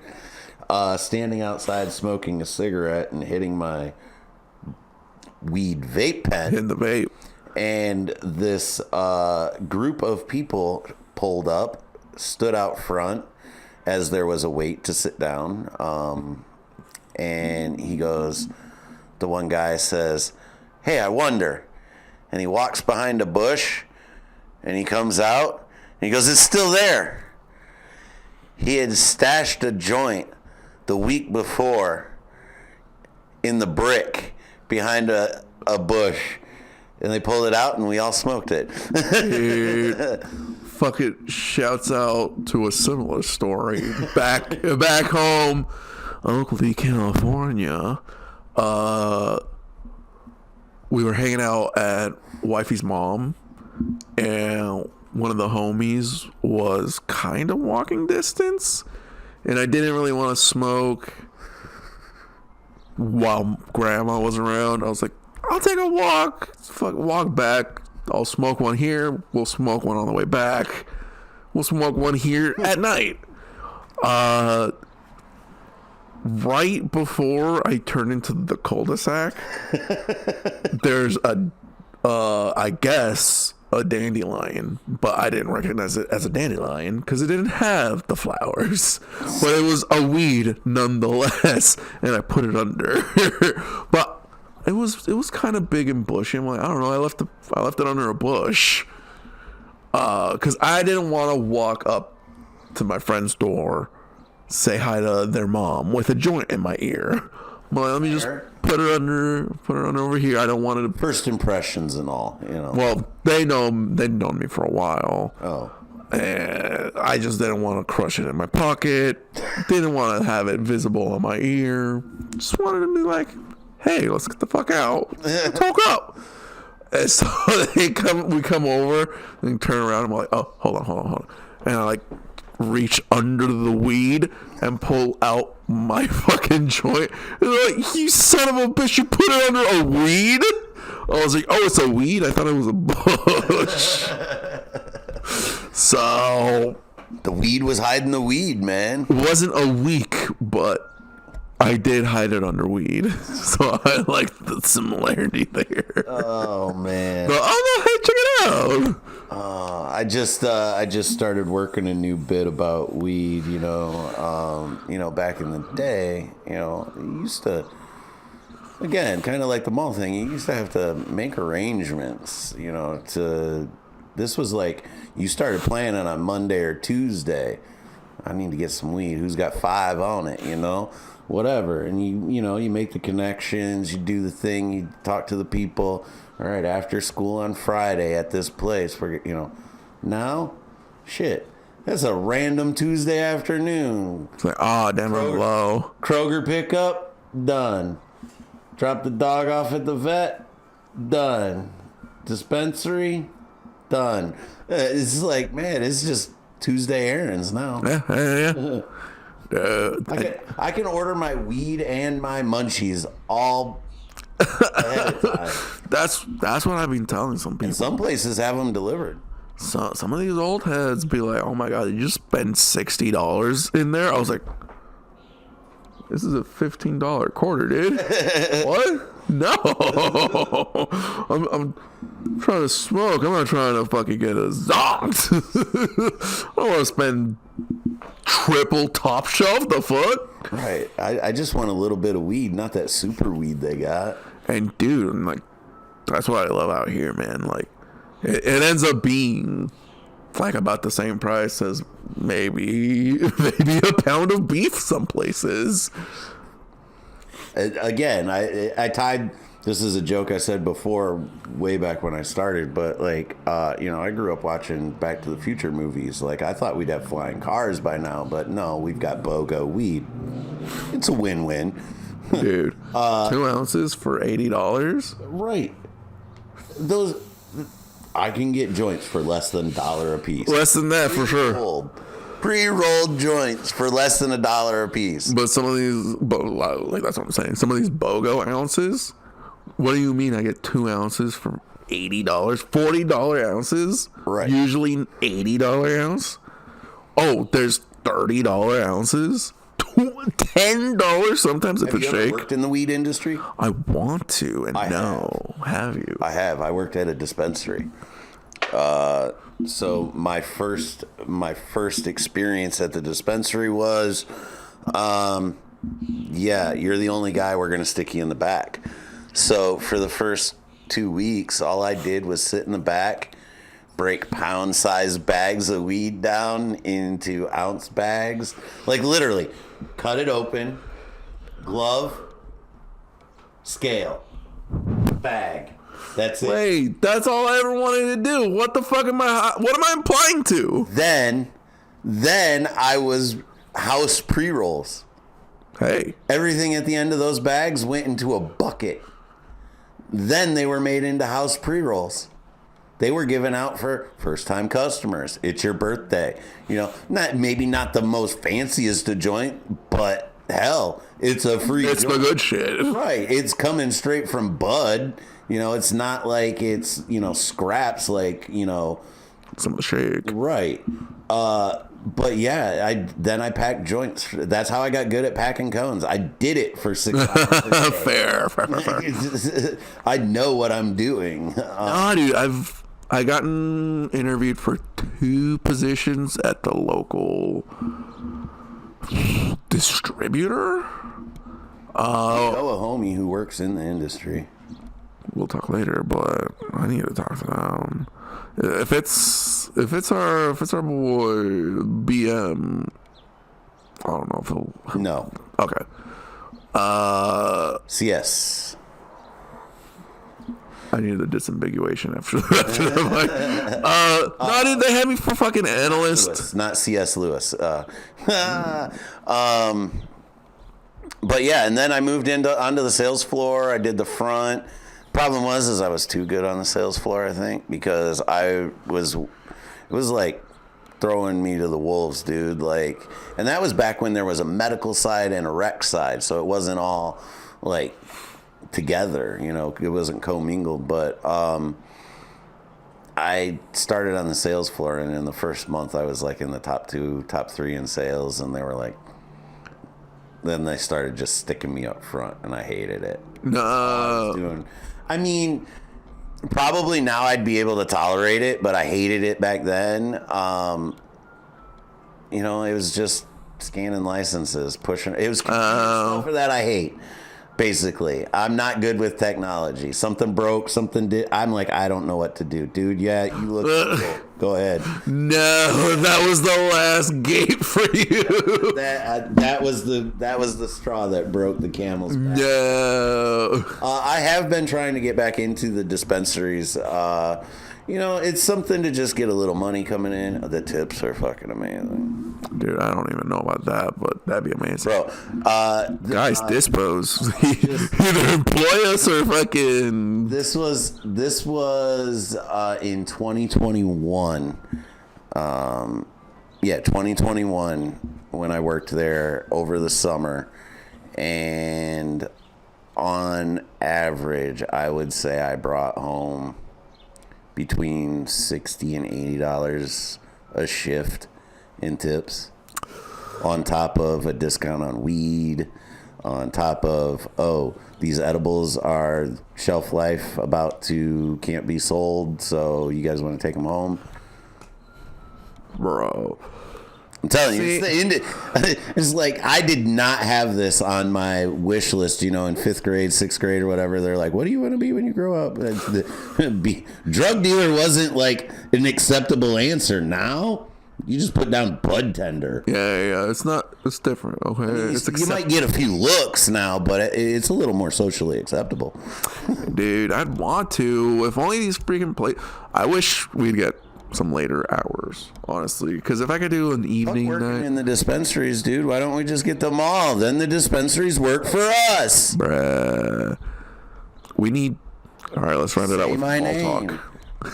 standing outside smoking a cigarette and hitting my weed vape pen. In the vape. And this group of people pulled up, stood out front as there was a wait to sit down. And he goes, the one guy says, "Hey, I wonder." And he walks behind a bush and he comes out and he goes, "It's still there." He had stashed a joint the week before in the brick behind a bush. And they pulled it out, and we all smoked it. Dude, fuck it. Shouts out to a similar story. Back home, Oakley, California. We were hanging out at Wifey's mom, and one of the homies was kind of walking distance, and I didn't really want to smoke while Grandma was around. I was like, I'll take a walk. Walk back. I'll smoke one here. We'll smoke one on the way back. We'll smoke one here at night. Right before I turn into the cul-de-sac, there's I guess, a dandelion, but I didn't recognize it as a dandelion because it didn't have the flowers. But it was a weed nonetheless, and I put it under. But it was kind of big and bushy. I'm like, I don't know. I left it under a bush because I didn't want to walk up to my friend's door, say hi to their mom with a joint in my ear. I'm like, let me just put it under over here. I don't want it to. First impressions and all, Well, they'd known me for a while. Oh. And I just didn't want to crush it in my pocket. Didn't want to have it visible on my ear. Just wanted to be like, hey, let's get the fuck out. Let's talk up. And so we come over and turn around. I'm like, oh, hold on. And I like reach under the weed and pull out my fucking joint. And they're like, you son of a bitch, you put it under a weed? I was like, oh, it's a weed? I thought it was a bush. So The weed was hiding the weed, man. it wasn't a week, but I did hide it under weed. So I like the similarity there. Oh, man. But, oh no, hey, check it out. I just started working a new bit about weed, back in the day, you used to, again, kind of like the mall thing, you used to have to make arrangements, to This was like you started playing it on Monday or Tuesday. I need to get some weed. Who's got 5 on it? You know, whatever. And you make the connections. You do the thing. You talk to the people. All right, after school on Friday at this place. Now, shit. That's a random Tuesday afternoon. It's like, oh, damn, I'm low. Kroger pickup, done. Drop the dog off at the vet, done. Dispensary, done. It's like, man, it's just Tuesday errands now. Yeah. I can order my weed and my munchies all ahead of time. That's what I've been telling some people. And some places have them delivered. So, some of these old heads be like, oh my God, did you just spend $60 in there? I was like, this is a $15 quarter, dude. What? No. I'm trying to smoke. I'm not trying to fucking get a zonked. I don't want to spend triple top shelf. The fuck? Right. I just want a little bit of weed, not that super weed they got. And dude, I'm like, that's what I love out here, man. Like, it ends up being like about the same price as maybe a pound of beef some places. Again, I tied, this is a joke I said before way back when I started, but like I grew up watching Back to the Future movies. Like, I thought we'd have flying cars by now, but no, we've got BOGO weed. It's a win-win. Dude, 2 ounces for $80. Right. Those, I can get joints for less than $1 a piece. Less than that for sure. Pre-rolled joints for less than $1 a piece. But some of these, like, that's what I'm saying. Some of these BOGO ounces. What do you mean? I get 2 ounces for $80, $40 ounces. Right. Usually $80 ounce. Oh, there's $30 ounces. $10 sometimes if Have it's you ever shake. worked in the weed industry? I want to, and have you? I have. I worked at a dispensary. So my first experience at the dispensary was, you're the only guy, we're gonna stick you in the back. So for the first 2 weeks, all I did was sit in the back, break pound-sized bags of weed down into ounce bags, like literally, cut it open, glove, bag. That's it. Wait, that's all I ever wanted to do. What the fuck am I implying to? Then I was house pre-rolls. Hey, Everything at the end of those bags went into a bucket. Then they were made into house pre-rolls. They were given out for first-time customers. It's your birthday. Maybe not the most fanciest of joint, but hell, it's a free it's joint. the good shit. Right. It's coming straight from bud. It's not like it's, scraps like, Some of the shake. right. But yeah, I packed joints. That's how I got good at packing cones. I did it for 6 hours a day. Fair. I know what I'm doing. Nah, dude, I gotten interviewed for 2 positions at the local distributor. I know a homie who works in the industry. We'll talk later, but I need to talk to them. If it's our boy BM, I don't know if he'll. No. Okay. CS. I needed a disambiguation after that. No, dude, they had me for fucking analyst. Lewis, not C.S. Lewis. But yeah, and then I moved onto the sales floor. I did the front. Problem was I was too good on the sales floor, I think, because it was like throwing me to the wolves, dude. Like, and that was back when there was a medical side and a rec side, so it wasn't all like together, it wasn't commingled. But I started on the sales floor, and in the first month I was like in the top 2, top 3 in sales, and they were like, then they started just sticking me up front, and I hated it. No. Probably now I'd be able to tolerate it, but I hated it back then. It was just scanning licenses, pushing. It was stuff for that I hate. Basically, I'm not good with technology. Something broke, something did. I'm like, I don't know what to do, dude. Yeah, you look cool. Go ahead. No, that was the last gate for you. That was the straw that broke the camel's back. No. I have been trying to get back into the dispensaries. It's something to just get a little money coming in. The tips are fucking amazing. Dude, I don't even know about that, but that'd be amazing. Bro, Guys, dispose. Either employ us or fucking... This was in 2021. 2021 when I worked there over the summer, and on average, I would say I brought home between $60 and $80 a shift in tips, on top of a discount on weed, on top of, these edibles are shelf life can't be sold, so you guys want to take them home? Bro. I'm telling you, it's like I did not have this on my wish list, in 5th grade, 6th grade, or whatever. They're like, what do you want to be when you grow up? Drug dealer wasn't like an acceptable answer. Now, you just put down bud tender. Yeah, it's different, okay? You might get a few looks now, but it's a little more socially acceptable. Dude, I'd want to. If only these freaking I wish we'd get some later hours, honestly, because if I could do an evening working night in the dispensaries, dude, why don't we just get them all? Then the dispensaries work for us. Bruh. We need... All right, let's round it out with my small name. talk.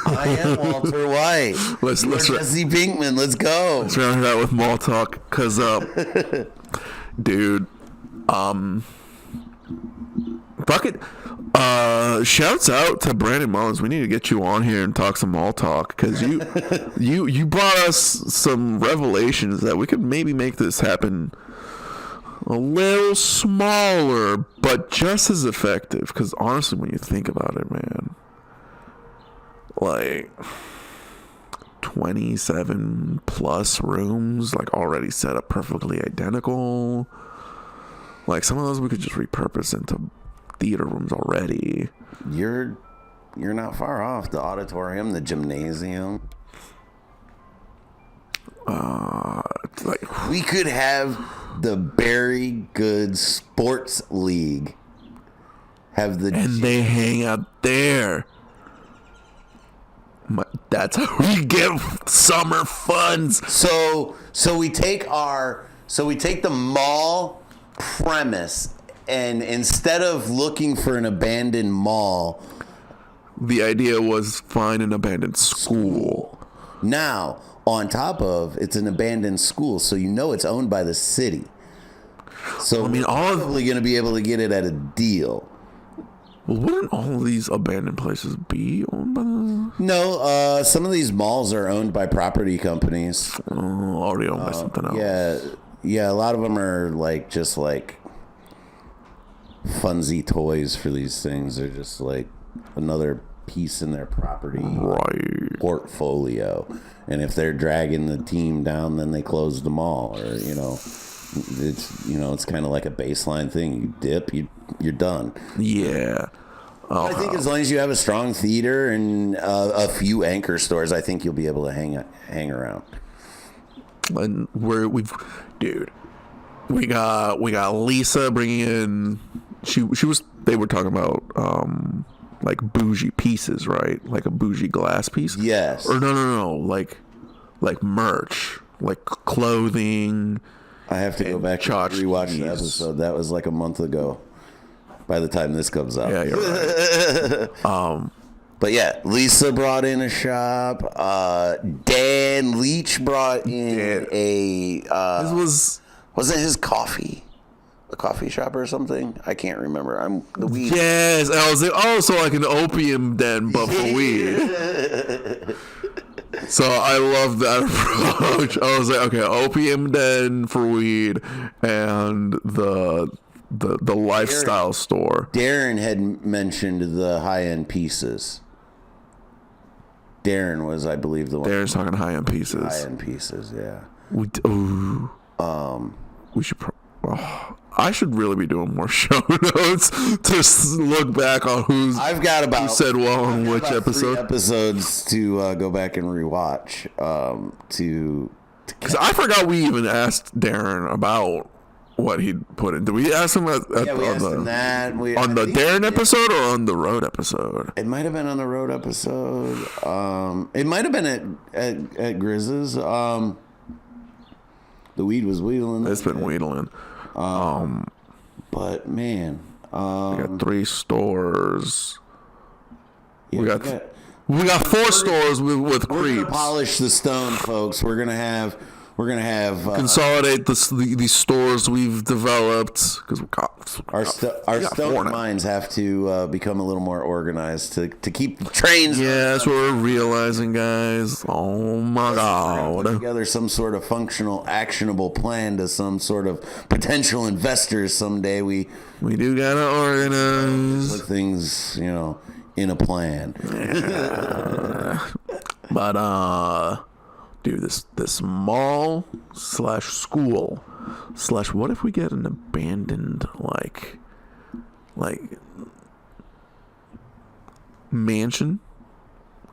I am Walter White. Let's Jesse Pinkman. Let's go. Let's round it out with mall talk, because dude, fuck it. Shouts out to Brandon Mullins. We need to get you on here and talk some mall talk, because you brought us some revelations that we could maybe make this happen a little smaller, but just as effective. Because honestly, when you think about it, man, like 27 plus rooms, like already set up perfectly identical. Like some of those we could just repurpose into theater rooms already. You're not far off. The auditorium, the gymnasium. We could have the Barry Good Sports League. They hang out there. That's how we get summer funds. So we take the mall premise, and instead of looking for an abandoned mall, the idea was find an abandoned school. Now, on top of it's an abandoned school, so it's owned by the city. So we're probably going to be able to get it at a deal. Well, wouldn't all of these abandoned places be owned by the... No, some of these malls are owned by property companies. Already owned by something else. Yeah, a lot of them are just funsy toys for these things. They're just like another piece in their property portfolio. And if they're dragging the team down, then they close the mall, or it's kind of like a baseline thing. You dip, you're done. Yeah. I think as long as you have a strong theater and a few anchor stores, I think you'll be able to hang around. And we got Lisa bringing in. They were talking about like bougie pieces, right? Like a bougie glass piece. Yes. Or no, like merch, like clothing. I have to go back and rewatch the episode. That was like a month ago. By the time this comes out. Yeah, you're right. But yeah, Lisa brought in a shop. Dan Leach brought in was it his coffee? A coffee shop or something? I can't remember. The weed. Yes, I was like, so like an opium den, but for weed. So I love that approach. I was like, okay, opium den for weed, and the lifestyle store. Darren had mentioned the high-end pieces. Darren was, I believe, the one. Darren's talking high-end pieces. High-end pieces, yeah. We should. I should really be doing more show notes to look back on I've got about who said well on I've got which about 3 episode. episodes to go back and rewatch. Because I forgot we even asked Darren about what he'd put in. Did we ask him Yeah, we asked him that. on the Darren episode or on the road episode? It might have been on the road episode. It might have been at Grizz's. The weed was wheeling. It's been wheedling. But man, We got 3 stores. yeah, we got 4 stores with we're gonna creeps. polish the stone, folks. We're gonna have Consolidate these stores we've developed because our stone minds have to become a little more organized to keep the trains. Yeah, that's what we're realizing, guys. Oh my Put god. together some sort of functional, actionable plan to some sort of potential investors someday. We We do gotta organize. put things, in a plan. But dude, this mall / school / what if we get an abandoned like mansion?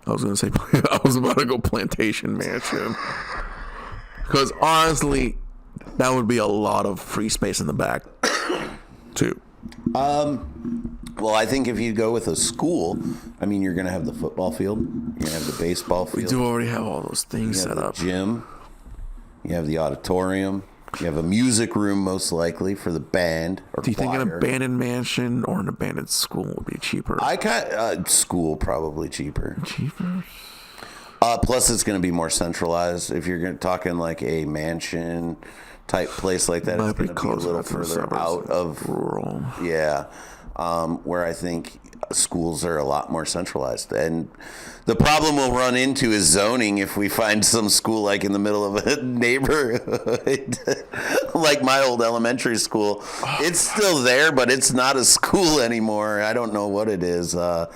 I was gonna say I was about to go plantation mansion. Because honestly, that would be a lot of free space in the back too. Well, I think if you go with a school, I mean, you're going to have the football field, you're going to have the baseball field, We do already have all those things you have set the up. gym, you have the auditorium, you have a music room most likely for the band. Or Do you think an choir. abandoned mansion or an abandoned school would be cheaper? School probably cheaper. Cheaper? Plus, it's going to be more centralized. If you're talking like a mansion type place like that, Might it's be going to be a closer little to the further suburbs out of rural. Yeah, where I think schools are a lot more centralized. And the problem we'll run into is zoning if we find some school like in the middle of a neighborhood, like my old elementary school. It's still there, but it's not a school anymore. I don't know what it is, but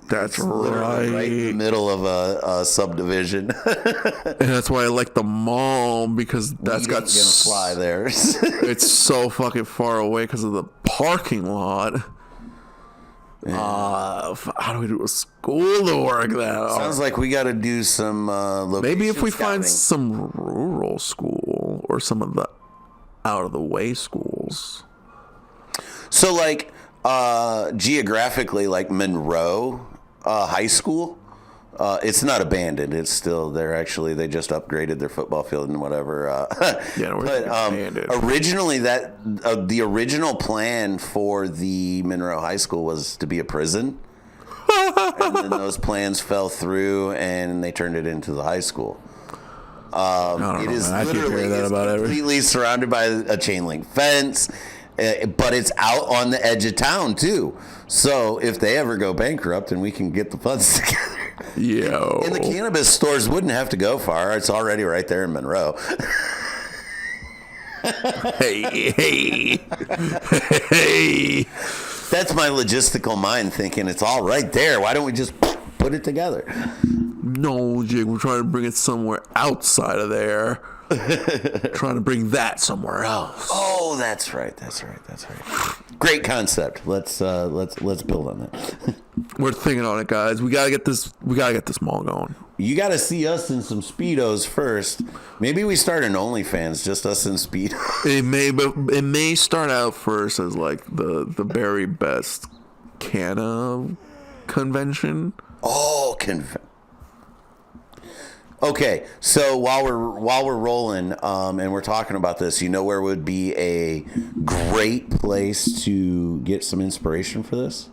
That's it's literally right in the right. middle of a subdivision. And that's why I like the mall because that's got gonna fly there. it's so fucking far away because of the parking lot. How do we do a school to work that out? Sounds like we got to do some Maybe if we find scouting. some rural school or some of the out of the way schools. So, like, geographically, like Monroe High School, it's not abandoned. It's still there. Actually, they just upgraded their football field and whatever. Yeah, we're but abandoned. originally, the original plan for the Monroe High School was to be a prison, and then those plans fell through, and they turned it into the high school. I don't It know, is man. I keep literally hearing that it's about every. completely surrounded by a chain link fence, but it's out on the edge of town too. So if they ever go bankrupt, and we can get the funds together, Yo. and the cannabis stores wouldn't have to go far. It's already right there in Monroe. Hey. That's my logistical mind thinking it's all right there. Why don't we just put it togeture? No, Jig, we're trying to bring it somewhere outside of there. Trying to bring that somewhere else. Oh, that's right. Great concept. Let's build on that. We're thinking on it, guys. We gotta get this mall going. You got to see us in some Speedos first. Maybe we start an OnlyFans, just us in Speedos. It may start out first as like the very best canna convention. Oh, okay. So while we're rolling, and we're talking about this, you know where would be a great place to get some inspiration for this?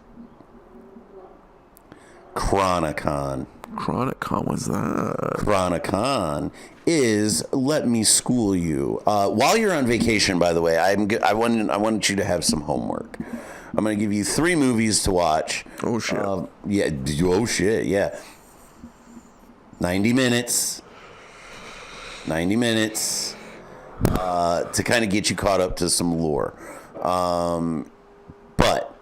Chronicon. Chronicon was that? Chronicon is let me school you. While you're on vacation, by the way, I want you to have some homework. I'm going to give you 3 movies to watch. Oh shit. Yeah. 90 minutes. 90 minutes to kind of get you caught up to some lore. But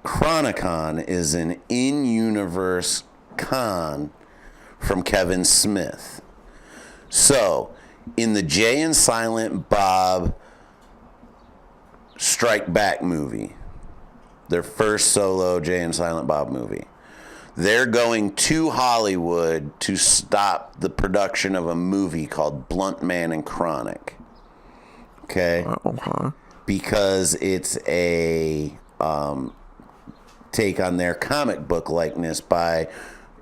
Chronicon is an in-universe con from Kevin Smith. So, in the Jay and Silent Bob Strike Back movie. Their first solo Jay and Silent Bob movie. They're going to Hollywood to stop the production of a movie called Blunt Man and Chronic. Okay? Okay. Because it's a take on their comic book likeness by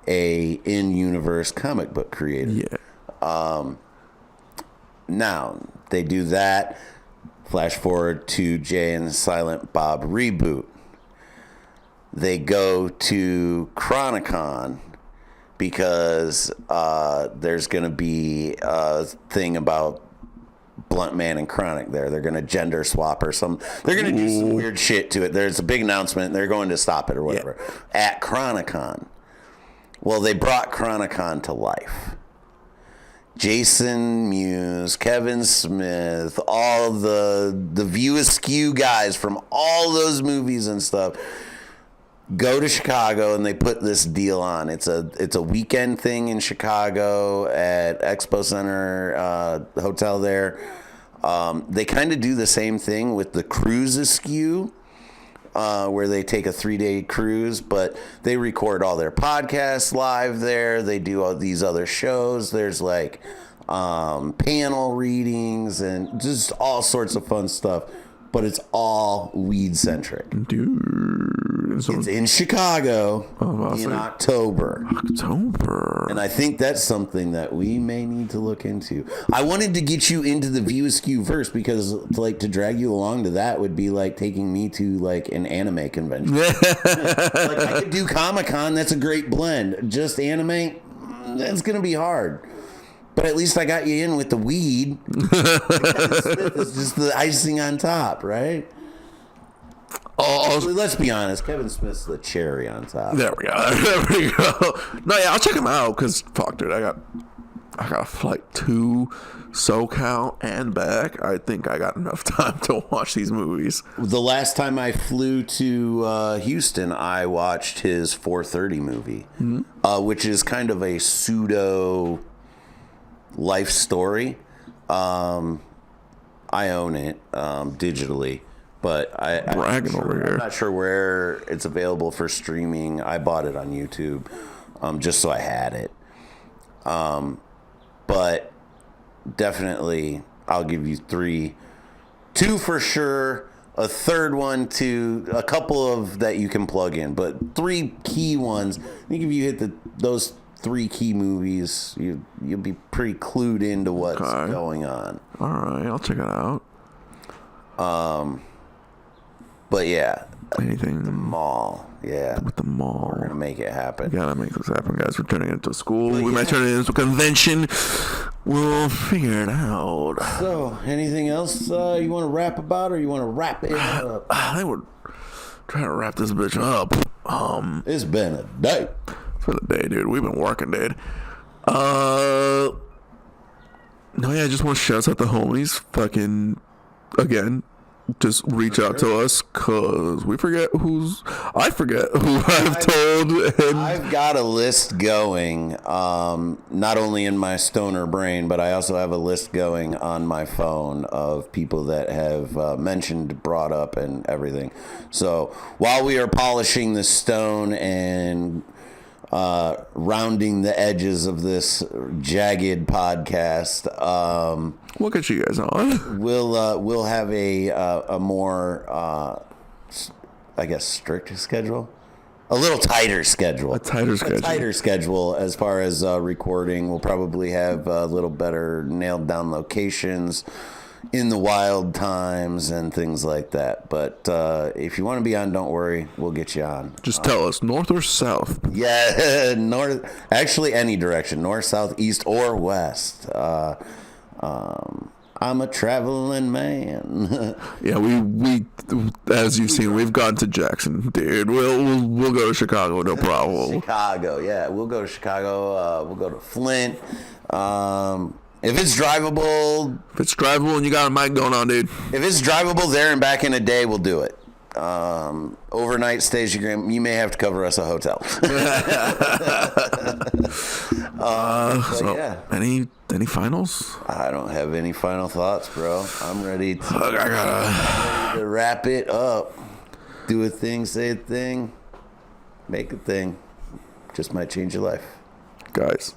a in-universe comic book creator. Yeah. Now, they do that. Flash forward to Jay and Silent Bob reboot. They go to Chronicon because there's going to be a thing about Blunt Man and Chronic there. They're going to gender swap or some. They're going to do some weird shit to it. There's a big announcement. They're going to stop it or whatever at Chronicon. Well, they brought Chronicon to life. Jason Mewes, Kevin Smith, all the View Askew guys from all those movies and stuff go to Chicago, and they put this deal on. It's a weekend thing in Chicago at Expo Center hotel there. They kind of do the same thing with the Cruise Askew, where they take a 3-day cruise, but they record all their podcasts live there. They do all these other shows. There's like panel readings and just all sorts of fun stuff, but it's all weed centric. Dude. So It's in Chicago in October. October. And I think that's something that we may need to look into. I wanted to get you into the View Askew verse because to drag you along to that would be like taking me to like an anime convention. Like I could do Comic-Con, that's a great blend. Just anime, that's going to be hard. But at least I got you in with the weed. Kevin Smith is just the icing on top, right? Let's be honest. Kevin Smith's the cherry on top. There we go. There we go. No, yeah, I'll check him out because fuck, dude, I got a flight to SoCal and back. I think I got enough time to watch these movies. The last time I flew to Houston, I watched his 4:30 movie, which is kind of a pseudo life story. I own it digitally. But bragging over here. I'm not sure where it's available for streaming. I bought it on YouTube just so I had it. But definitely, I'll give you 3. 2 for sure. A third one to a couple of that you can plug in. But 3 key ones. I think if you hit those 3 key movies, you'll be pretty clued into what's going on. All right, I'll check it out. But yeah, anything the mall, yeah, with the mall, we're gonna make it happen. We gotta make this happen, guys. We're turning it into a school. We might turn it into a convention. We'll figure it out. So, anything else you want to rap about, or you want to wrap it up? I think we're trying to wrap this bitch up. It's been a day. For the day, dude. We've been working, dude. No, yeah, I just want to shout out the homies. Fucking again. Just reach out to us because I forget who I've told. And I've got a list going, not only in my stoner brain, but I also have a list going on my phone of people that have mentioned, brought up, and everything. So while we are polishing the stone and rounding the edges of this jagged podcast, we'll get you guys on. We'll have a more I guess strict schedule, a little tighter schedule, A tighter schedule as far as recording. We'll probably have a little better nailed down locations in the wild times and things like that. But if you want to be on, don't worry, we'll get you on. Just tell us, north or south? Yeah, north. Actually, any direction, north, south, east, or west. I'm a traveling man. Yeah, we as you've seen, we've gone to Jackson, dude. We'll go to Chicago, no problem. Chicago, yeah, we'll go to Chicago. We'll go to Flint. If it's drivable And you got a mic going on, dude. If it's drivable there and back in a day, we'll do it. Overnight stays, you may have to cover us a hotel. So yeah. any Any finals? I don't have any final thoughts, bro. I'm ready to, I gotta. to wrap it up. Do a thing, say a thing, make a thing. Just might change your life. Guys.